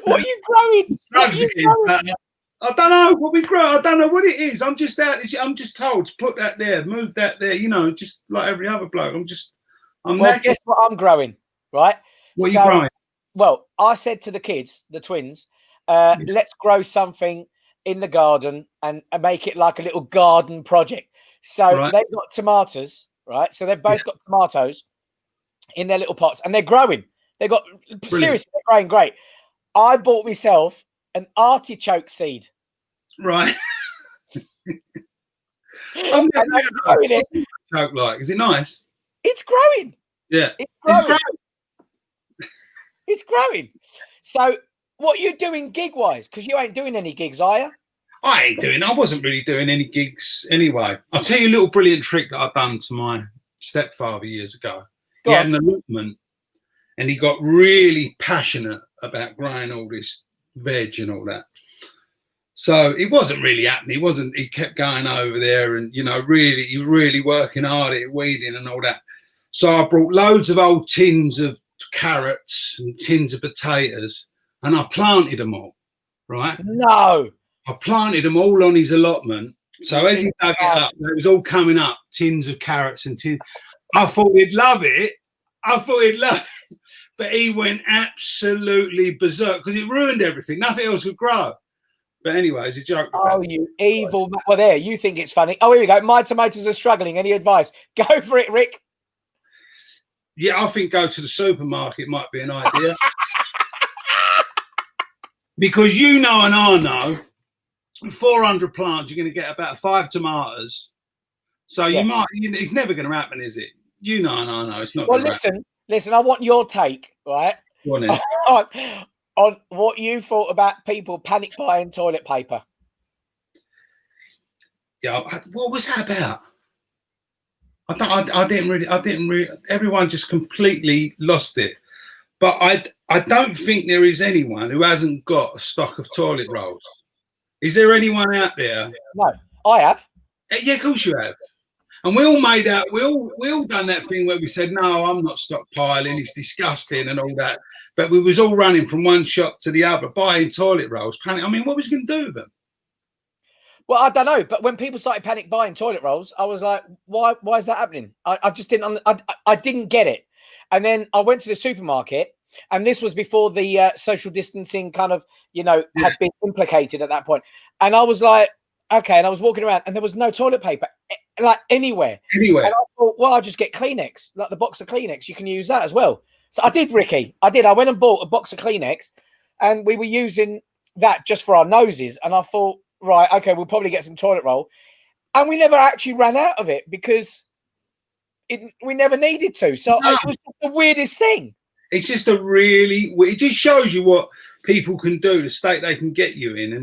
What are you growing? I don't know what we grow. I don't know what it is. I'm just told to put that there, move that there. You know, just like every other bloke. Well, guess what I'm growing, right? What are you growing? Well, I said to the kids, the twins, let's grow something in the garden and make it like a little garden project. So they've got tomatoes, right? So they've both got tomatoes in their little pots and they're growing. Seriously, they're growing great. I bought myself an artichoke seed. Right. I'm growing it. Is it nice? It's growing. Yeah. It's growing. It's growing. So what are you doing gig-wise? Because you ain't doing any gigs, are you? I wasn't really doing any gigs anyway. I'll tell you a little brilliant trick that I've done to my stepfather years ago. He had an allotment and he got really passionate about growing all this veg and all that. So it wasn't really happening. He kept going over there and, you know, he was really working hard at weeding and all that. So I brought loads of old tins of carrots and tins of potatoes and I planted them all, right? No. I planted them all on his allotment. So as he dug it up, it was all coming up, tins of carrots and tins. I thought he'd love it. But he went absolutely berserk because it ruined everything. Nothing else would grow. But anyway, it's a joke. Oh, you evil man. Well, there, you think it's funny. Oh, here we go. My tomatoes are struggling. Any advice? Go for it, Rick. Yeah, I think go to the supermarket might be an idea. Because you know and I know with 400 plants, you're going to get about 5 tomatoes. So Yeah. you might. It's never going to happen, is it? You know, no, it's not. Well, gonna happen. listen. I want your take, right, Go on then. on what you thought about people panic buying toilet paper. Yeah, what was that about? I didn't really. Everyone just completely lost it. But I don't think there is anyone who hasn't got a stock of toilet rolls. Is there anyone out there? No, I have. Yeah, of course you have. And we all made out. We all done that thing where we said, "No, I'm not stockpiling. It's disgusting and all that." But we was all running from one shop to the other, buying toilet rolls. Panic. I mean, what was you going to do with them? Well, I don't know, but when people started panic buying toilet rolls, I was like, "Why is that happening?" I just didn't. I didn't get it. And then I went to the supermarket, and this was before the social distancing kind of, had been implicated at that point. And I was like, okay. And I was walking around, and there was no toilet paper, like anywhere. Anywhere. And I thought, well, I'll just get Kleenex, like the box of Kleenex. You can use that as well. So I did, Ricky. I did. I went and bought a box of Kleenex, and we were using that just for our noses. And I thought, right, okay, we'll probably get some toilet roll. And we never actually ran out of it because we never needed to. So it was the weirdest thing. It's just it just shows you what people can do, the state they can get you in,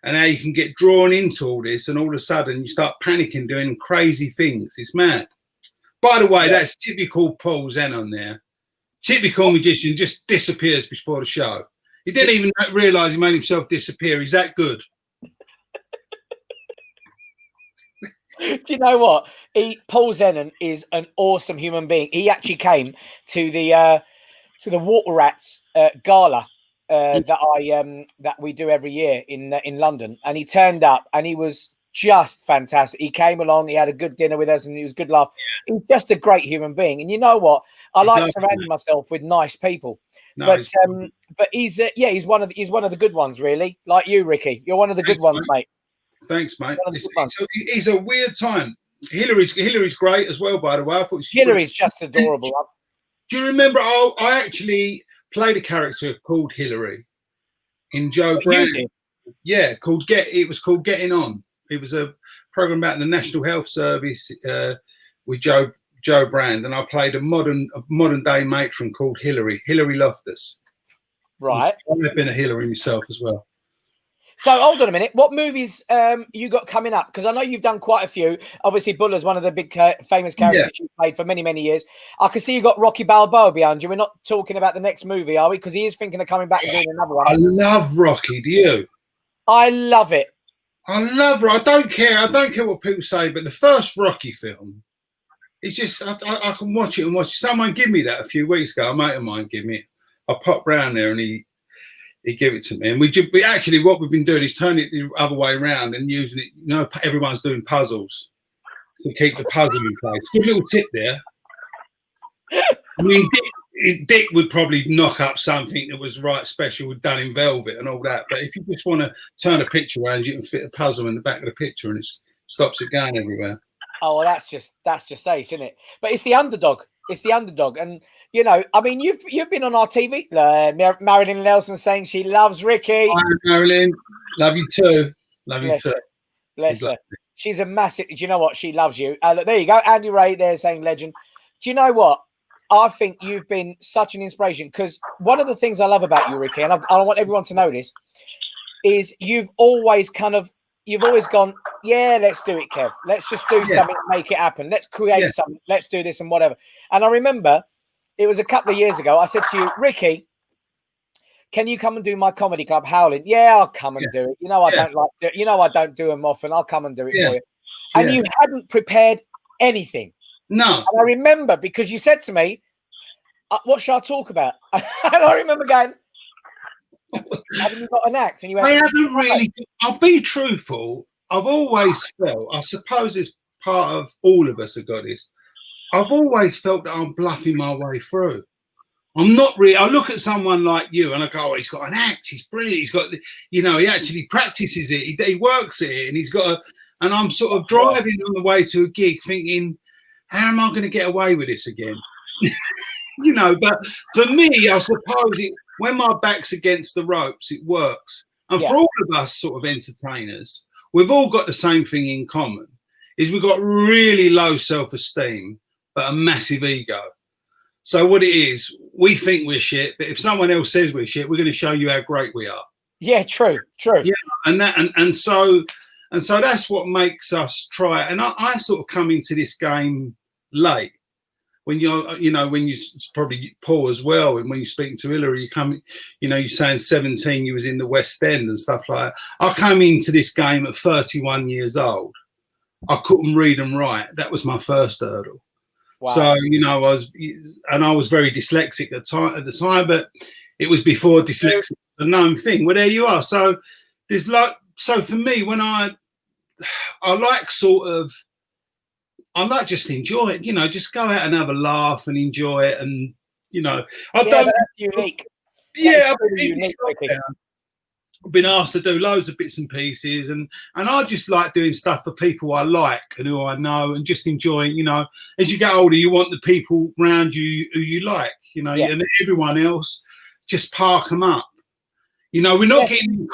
and how you can get drawn into all this, and all of a sudden you start panicking, doing crazy things. It's mad. By the way, that's typical Paul Zenon there. Typical magician, just disappears before the show. He didn't even realise he made himself disappear. He's that good. Do you know what? Paul Zenon is an awesome human being. He actually came to the Water Rats gala that we do every year in London, and he turned up, and he was just fantastic. He came along, he had a good dinner with us, and he was good laugh. He's just a great human being. And you know what? I like surrounding myself with nice people. But he's one of the good ones, really. Like you, Ricky. You're one of the good ones, mate. Thanks, mate. It's a weird time. Hilary's great as well, by the way. I thought Hilary's just adorable. Do you remember? I actually played a character called Hilary in Joe Brand. Yeah, it was called Getting On. It was a program about the National Health Service with Joe Brand, and I played a modern day matron called Hilary Loftus. Right. I've been a Hilary myself as well. So hold on a minute. What movies you got coming up? Because I know you've done quite a few. Obviously, Buller's one of the big famous characters you played for many, many years. I can see you got Rocky Balboa behind you. We're not talking about the next movie, are we? Because he is thinking of coming back and doing another one. I love Rocky. Do you? I love it. I love it. I don't care what people say, but the first Rocky film, it's just I can watch it and watch it. Someone gave me that a few weeks ago. A mate of mine gave me it. I popped round there and he gave it to me. And we actually, what we've been doing is turning it the other way around and using it. Everyone's doing puzzles to keep the puzzle in place. Good little tip there. I mean, Dick would probably knock up something that was right special done in velvet and all that. But if you just want to turn a picture around, you can fit a puzzle in the back of the picture and it stops it going everywhere. Oh, well, that's just ace, isn't it? But it's the underdog. It's the underdog. And, I mean, you've been on our TV. Marilyn Nelson saying she loves Ricky. Hi, Marilyn. Love you too. Bless her. She's a massive. Do you know what? She loves you. Look, there you go. Andy Ray there saying legend. Do you know what? I think you've been such an inspiration, because one of the things I love about you, Ricky, and I want everyone to know this, is you've always gone, yeah, let's do it, Kev. Let's just do something, make it happen. Let's create something. Let's do this and whatever. And I remember it was a couple of years ago. I said to you, Ricky, can you come and do my comedy club, Howlin? Yeah, I'll come and do it. I don't do them often. I'll come and do it for you. And you hadn't prepared anything. No. And I remember, because you said to me, what shall I talk about? And I remember going, haven't you got an act? And you went, I haven't really. I'll be truthful. I've always felt, I suppose it's part of all of us have got this. I've always felt that I'm bluffing my way through. I'm not really. I look at someone like you and I go, oh, he's got an act. He's brilliant. He's got, he actually practices it. He works it, and he's got and I'm sort of driving on the way to a gig thinking, how am I going to get away with this again? But for me, I suppose when my back's against the ropes, it works. And for all of us sort of entertainers, we've all got the same thing in common, is we've got really low self-esteem, but a massive ego. So what it is, we think we're shit, but if someone else says we're shit, we're going to show you how great we are. Yeah, true. Yeah, and so that's what makes us try. And I sort of come into this game late. When when you probably Paul as well, and when you're speaking to Hilary, you're saying 17, you was in the West End and stuff like that. I came into this game at 31 years old. I couldn't read and write. That was my first hurdle. Wow. So I was very dyslexic at the time, but it was before dyslexia was a known thing. Well, there you are. So for me, when I like just enjoy it, just go out and have a laugh and enjoy it. And, that's unique. Yeah, unique. I've been asked to do loads of bits and pieces, and I just like doing stuff for people I like and who I know, and just enjoying, as you get older, you want the people around you who you like, and everyone else, just park them up. We're not getting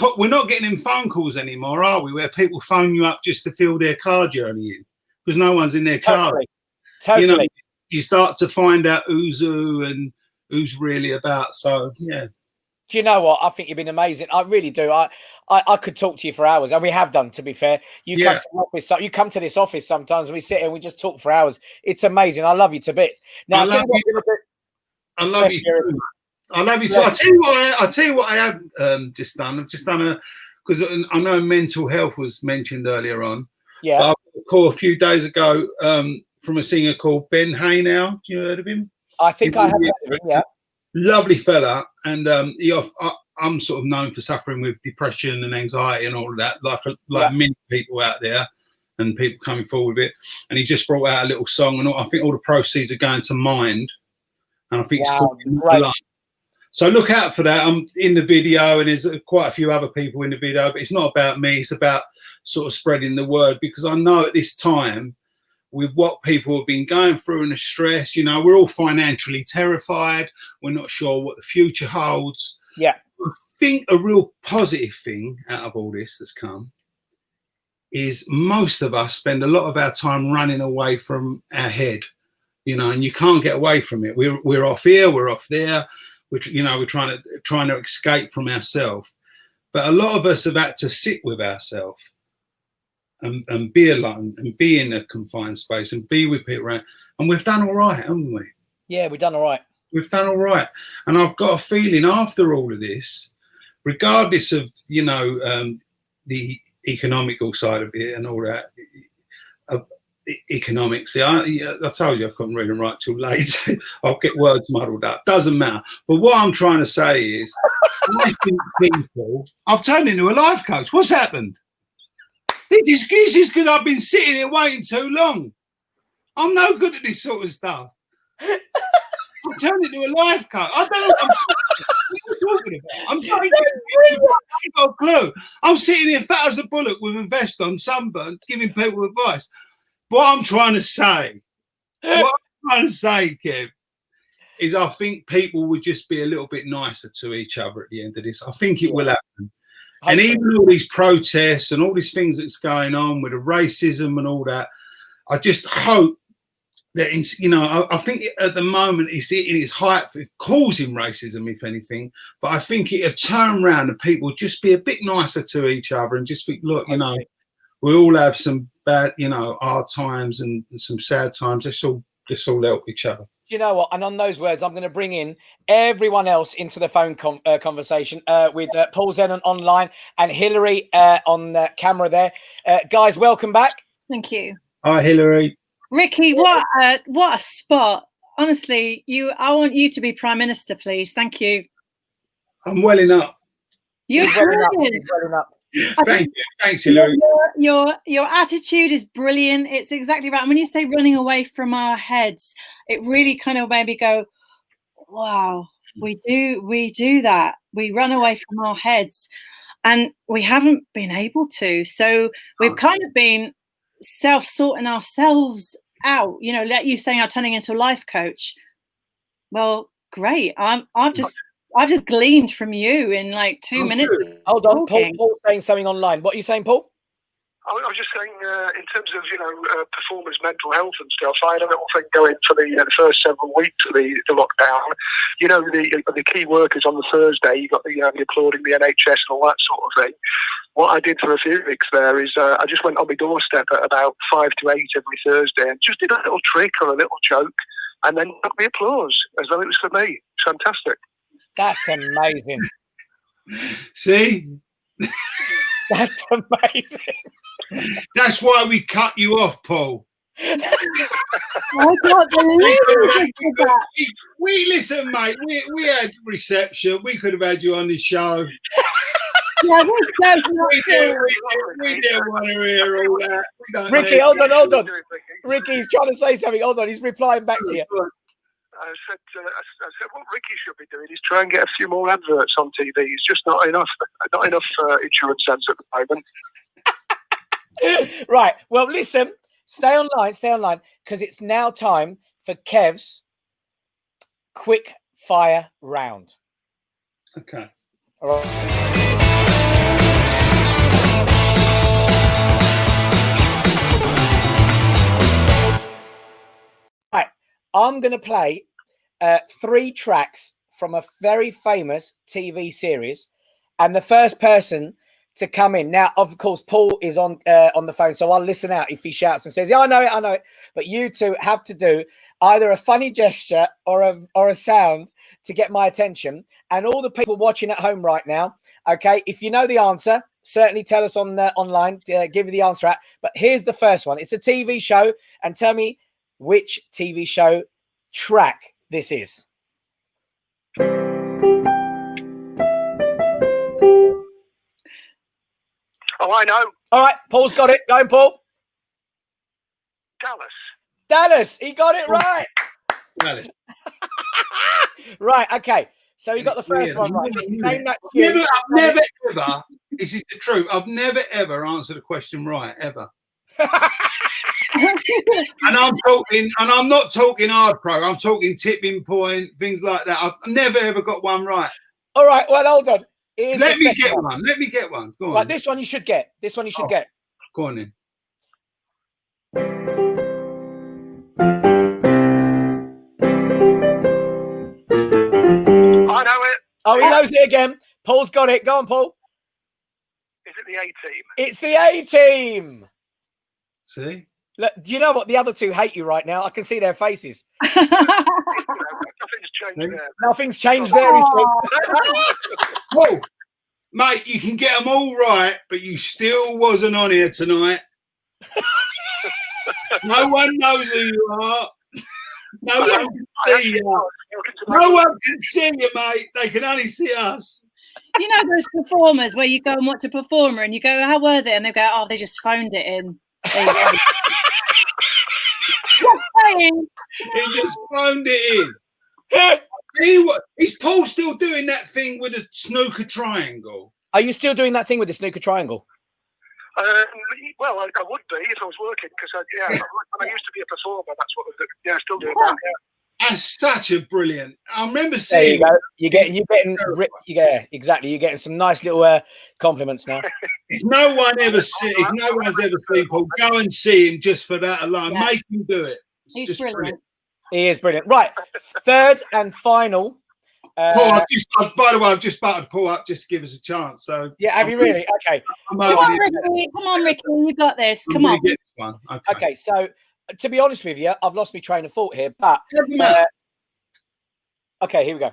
them phone calls anymore, are we? Where people phone you up just to fill their car journey in, because no one's in their car. Totally. You start to find out who's who and who's really about. So yeah. Do you know what? I think you've been amazing. I really do. I could talk to you for hours, and we have done, to be fair. You come to this office sometimes, and we sit here and we just talk for hours. It's amazing. I love you to bits. Now, I love you too. I love you too. I'll tell you what I have just done. I've just done because I know mental health was mentioned earlier on. Yeah. I got a call a few days ago from a singer called Ben Haynow. Have you heard of him? I think I have heard of him, yeah. Lovely fella, and I'm sort of known for suffering with depression and anxiety and all of that, like many people out there, and people coming forward with it. And he just brought out a little song, and I think all the proceeds are going to Mind, and I think it's called Love. So look out for that. I'm in the video, and there's quite a few other people in the video, but it's not about me. It's about sort of spreading the word, because I know at this time, with what people have been going through and the stress, we're all financially terrified. We're not sure what the future holds. Yeah. I think a real positive thing out of all this that's come is most of us spend a lot of our time running away from our head, and you can't get away from it. We're off here, we're off there, which, we're trying to escape from ourselves. But a lot of us have had to sit with ourselves. And be alone and be in a confined space and be with people around. And we've done all right, haven't we? Yeah, we've done all right. We've done all right. And I've got a feeling after all of this, regardless of, the economical side of it and all that, economics. I told you I couldn't read and write till late. I'll get words muddled up. Doesn't matter. But what I'm trying to say is, I think people, I've turned into a life coach. What's happened? This is because I've been sitting here waiting too long. I'm no good at this sort of stuff. I'm turning into a life coach. I don't know what I'm talking about. I'm trying to I've got a clue. I'm sitting here fat as a bullock with a vest on, sunburnt, giving people advice. What I'm trying to say, Kev, is I think people would just be a little bit nicer to each other at the end of this. I think it will happen. And even all these protests and all these things that's going on with the racism and all that, I just hope that, I think at the moment it's in its height for causing racism, if anything. But I think it'll turn around and people just be a bit nicer to each other and just think, look, we all have some bad, hard times and some sad times. Let's all help each other. You know what? And on those words, I'm going to bring in everyone else into the phone conversation with Paul Zenon online and Hilary on the camera there. Guys, welcome back. Thank you. Hi, Hilary. Ricky, what a spot. Honestly, I want you to be Prime Minister, please. Thank you. I'm welling up. You're brilliant. Thank you. Thanks, Hilary. Your attitude is brilliant. It's exactly right. When you say running away from our heads, it really kind of made me go, wow, we do that. We run away from our heads and we haven't been able to. So we've kind of been self-sorting ourselves out, like you saying, I'm turning into a life coach. Well, great. I've just I've just gleaned from you in like 2 minutes. Hold on, talking. Paul's saying something online. What are you saying, Paul? I was just saying, in terms of performers' mental health and stuff, I had a little thing going for the first several weeks of the lockdown. You know, the key workers on the Thursday, you got the applauding the NHS and all that sort of thing. What I did for a few weeks there is I just went on my doorstep at about 5 to 8 every Thursday and just did a little trick or a little joke, and then got the applause as though it was for me. It's fantastic. That's amazing. See? That's amazing. That's why we cut you off, Paul. I can't believe that. We listen, mate. We had reception. We could have had you on the show. Yeah, We didn't want to hear all that. We don't Ricky, need- hold on. Ricky's trying to say something. Hold on, he's replying back to you. I said, what Ricky should be doing is try and get a few more adverts on TV. It's just not enough insurance ads at the moment. Right. Well, listen, stay online, because it's now time for Kev's quick fire round. Okay. All right. Right. I'm going to play 3 tracks from a very famous TV series, and the first person to come in. Now, of course, Paul is on the phone, so I'll listen out if he shouts and says, "Yeah, I know it." But you two have to do either a funny gesture or a sound to get my attention. And all the people watching at home right now, okay, if you know the answer, certainly tell us on online. Give you the answer out. But here's the first one. It's a TV show, and tell me which TV show track this is. Oh, I know. All right, Paul's got it. Go on, Paul. Dallas. He got it right. Dallas. Right. Okay. So he got the first one right. Just name that tune. I've never ever. This is the truth. I've never ever answered a question right ever. And I'm not talking hard pro. I'm talking tipping point, things like that. I've never ever got one right. All right. Well, hold on. Let me get one. Go on. Right, this one you should get. Get. Go on then. I know it. Oh, he knows it again. Paul's got it. Go on, Paul. Is it the A-Team? It's the A-Team. See? Look, do you know what? The other two hate you right now. I can see their faces. Nothing's changed there. Nothing's changed there, he says. Whoa, mate, you can get them all right, but you still wasn't on here tonight. No one knows who you are. No one can see you. No one can see you, mate. They can only see us. You know those performers where you go and watch a performer and you go, "How were they?" And they go, "Oh, they just phoned it in." There you go. He just phoned it in. Is Paul still doing that thing with a snooker triangle? Are you still doing that thing with the snooker triangle? Well, I would be if I was working, because when I used to be a performer, that's what I was doing. Yeah, still doing that. Yeah. That's such a brilliant. I remember There seeing. you go. Yeah, exactly. You're getting some nice little compliments now. If no one's ever seen Paul, go and see him just for that alone. Yeah. Make him do it. It's He's just brilliant. He is brilliant. Right, third and final. Paul, by the way, I've just buttered Paul up just to give us a chance. So yeah, have you really? Okay. Come on, Ricky, you got this. Come on. Get this one. Okay, so to be honest with you, I've lost my train of thought here, but okay, here we go.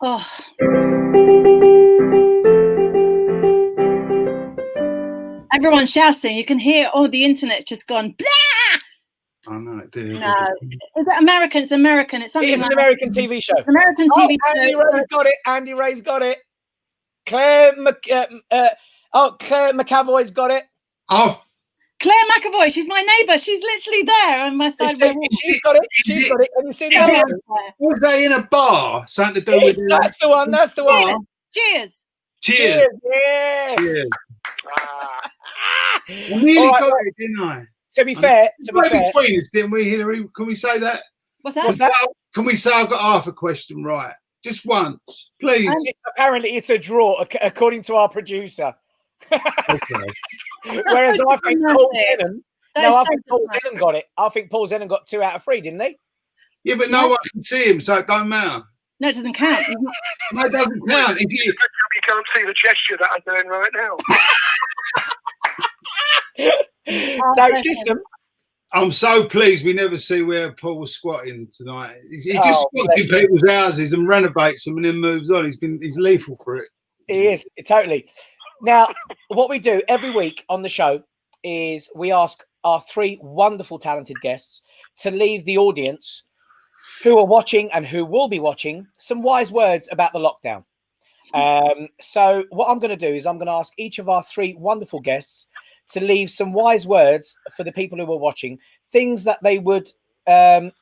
Oh. Everyone's shouting. You can hear the internet's just gone blah. I know it did. No, is it American? It's American. It's something. It's an American TV show. American TV show. Andy Ray's got it. Andy Ray's got it. Claire McAvoy's got it. Oh, Claire McAvoy. She's my neighbour. She's literally there on my side. She's got it. She's got it. Can you see that? Was they in a bar? Something to do with That's the one. That's the one. Cheers. Cheers. Yes. Cheers. Ah, I nearly All right, got right. it, didn't I? To be fair, Between us, didn't we, Hilary? Can we say that? What's that? What's that? Can we say I've got half a question right? Just once, please. Apparently, it's a draw, according to our producer. Okay. Whereas I think Paul Zenon. That is No, I so think Paul dramatic. Zenon got it. I think Paul Zenon got 2 out of 3, didn't he? Yeah, but no one can see him, so it don't matter. No, it doesn't count. No, it doesn't count. If you, you can't see the gesture that I'm doing right now. So listen. I'm so pleased we never see where Paul was squatting tonight. He just Oh, squats in people's houses and renovates them and then moves on. He's lethal for it. He is, totally. Now, what we do every week on the show is we ask our 3 wonderful, talented guests to leave the audience who are watching and who will be watching some wise words about the lockdown. So what I'm going to do is I'm going to ask each of our 3 wonderful guests to leave some wise words for the people who are watching, things that they would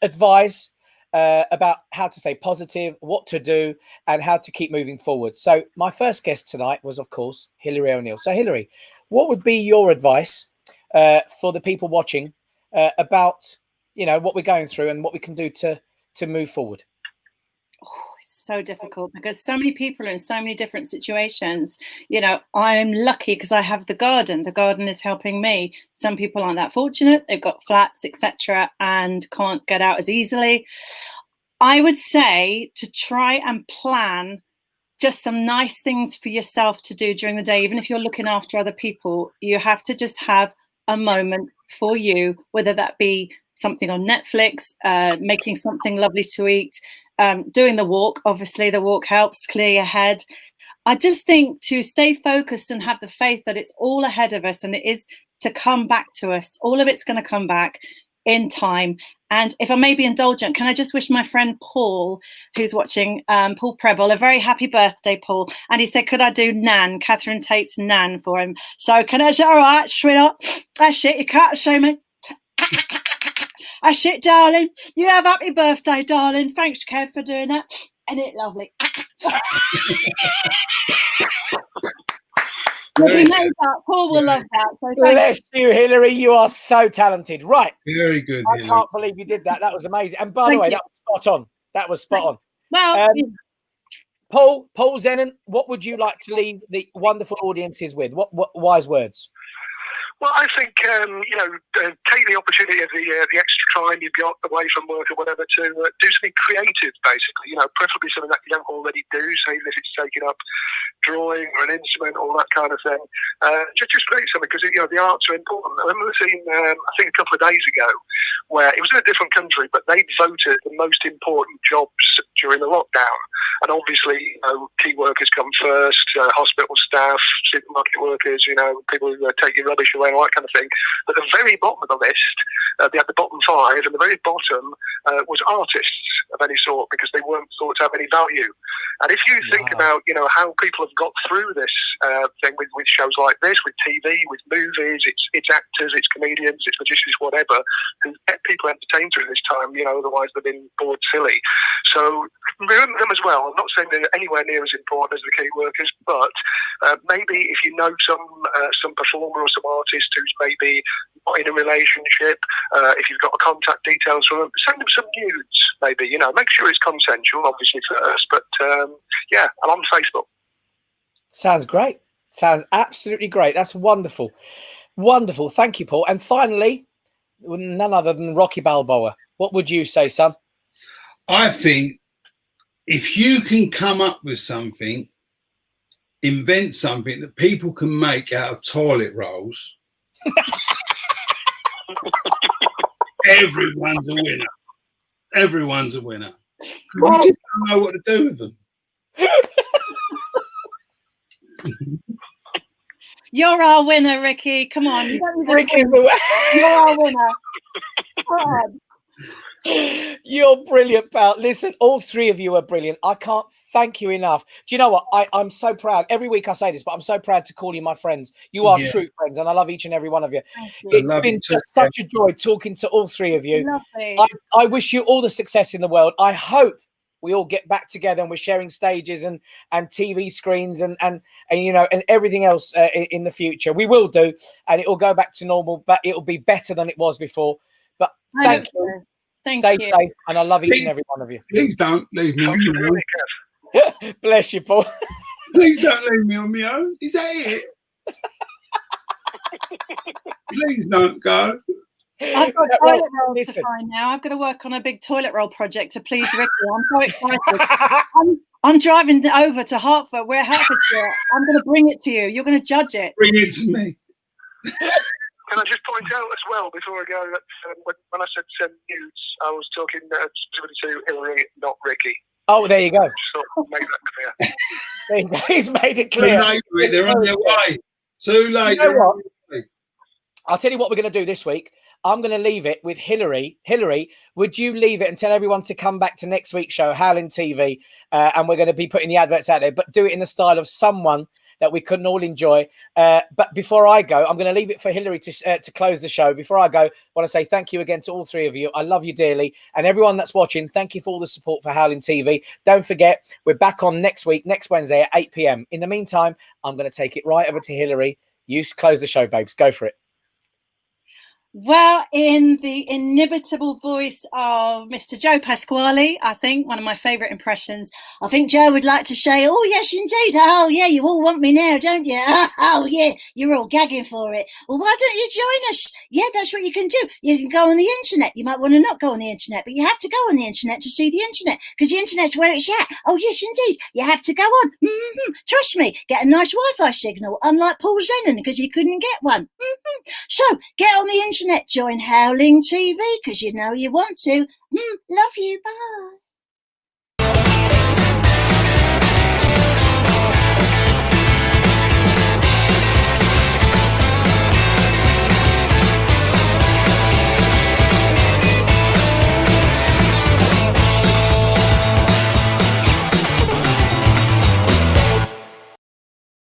advise about how to stay positive, what to do, and how to keep moving forward. So my first guest tonight was, of course, Hilary O'Neill. So Hilary, what would be your advice for the people watching about, what we're going through and what we can do to move forward? It's so difficult because so many people are in so many different situations. I'm lucky because I have the garden. The garden is helping me. Some people aren't that fortunate. They've got flats, etc., and can't get out as easily. I would say to try and plan just some nice things for yourself to do during the day. Even if you're looking after other people, you have to just have a moment for you, whether that be something on Netflix, making something lovely to eat, doing the walk. Obviously, the walk helps to clear your head. I just think to stay focused and have the faith that it's all ahead of us and it is to come back to us. All of it's going to come back in time. And if I may be indulgent, can I just wish my friend Paul, who's watching, Paul Preble, a very happy birthday, Paul. And he said, could I do Nan, Catherine Tate's Nan for him? So can I say, all right, sweetheart, that's it, you can't show me. That's it, darling. You have happy birthday, darling. Thanks, Kev, for doing that. Isn't it lovely? We made that. Paul will love that. So Bless you, Hilary. You are so talented. Right. Very good, I Hilary. can't believe you did that. That was amazing. And by the way, that was spot on. That was spot on. Well, Paul Zenon, what would you like to leave the wonderful audiences with? What wise words? Well, I think, take the opportunity of the extra time you've got away from work or whatever to do something creative, basically, preferably something that you don't already do, so even if it's taking up drawing or an instrument, all that kind of thing. Just create something because, the arts are important. I remember seeing, I think a couple of days ago, where it was in a different country, but they voted the most important jobs during the lockdown. And obviously, key workers come first, hospital staff, supermarket workers, people who take your rubbish away, all that kind of thing. But the very bottom of the list, they had the bottom 5, and the very bottom was artists of any sort because they weren't thought to have any value. And if you think about, how people have got through this thing with shows like this, with TV, with movies, it's actors, it's comedians, it's magicians, whatever, who kept people entertained through this time, otherwise they've been bored silly. So remember them as well. I'm not saying they're anywhere near as important as the key workers, but maybe if you know some performer or some artist who's maybe not in a relationship, if you've got contact details from them, send them some nudes, maybe, make sure it's consensual, obviously, first, but and on Facebook. Sounds great. Sounds absolutely great. That's wonderful. Wonderful. Thank you, Paul. And finally, none other than Rocky Balboa. What would you say, son? I think if you can come up with something, invent something that people can make out of toilet rolls, everyone's a winner. Everyone's a winner. You just don't know what to do with them. You're our winner, Ricky. Come on. Ricky's the You're our winner. Come on. You're brilliant, pal. Listen, all 3 of you are brilliant. I can't thank you enough. Do you know what? I'm so proud. Every week I say this, but I'm so proud to call you my friends. You are true friends, and I love each and every one of you. It's been just such a joy talking to all 3 of you. Lovely. I wish you all the success in the world. I hope we all get back together and we're sharing stages and TV screens and you know, and everything else in the future. We will do, and it will go back to normal, but it will be better than it was before. But thank you. Stay safe, and I love each and every one of you. Please don't leave me on your own. Bless you, Paul. Please don't leave me on my own. Is that it? Please don't go. I've got toilet rolls to find now. I've got to work on a big toilet roll project to please Ricky. I'm so excited. I'm driving over to Hertford. We're Hertfordshire. I'm going to bring it to you. You're going to judge it. Bring it to me. Can I just point out as well, before I go, that when I said send nudes, I was talking specifically to Hilary, not Ricky. Oh, there you go. So make that clear. He's made it clear. Too late, they're on their way. Too late. You know what? I'll tell you what we're going to do this week. I'm going to leave it with Hilary. Hilary, would you leave it and tell everyone to come back to next week's show, Howlin TV, and we're going to be putting the adverts out there, but do it in the style of someone that we couldn't all enjoy. But before I go, I'm going to leave it for Hilary to close the show. Before I go, I want to say thank you again to all three of you. I love you dearly. And everyone that's watching, thank you for all the support for Howlin TV. Don't forget, we're back on next week, next Wednesday at 8 p.m. In the meantime, I'm going to take it right over to Hilary. You close the show, babes. Go for it. Well, in the inimitable voice of Mr. Joe Pasquale, I think one of my favourite impressions, I think Joe would like to say, oh, yes, indeed. Oh, yeah, you all want me now, don't you? Oh, yeah, you're all gagging for it. Well, why don't you join us? Yeah, that's what you can do. You can go on the internet. You might want to not go on the internet, but you have to go on the internet to see the internet because the internet's where it's at. Oh, yes, indeed. You have to go on. Trust me, get a nice Wi-Fi signal, unlike Paul Zenon because he couldn't get one. So get on the internet. Join Howling TV because you know you want to. Love you. Bye.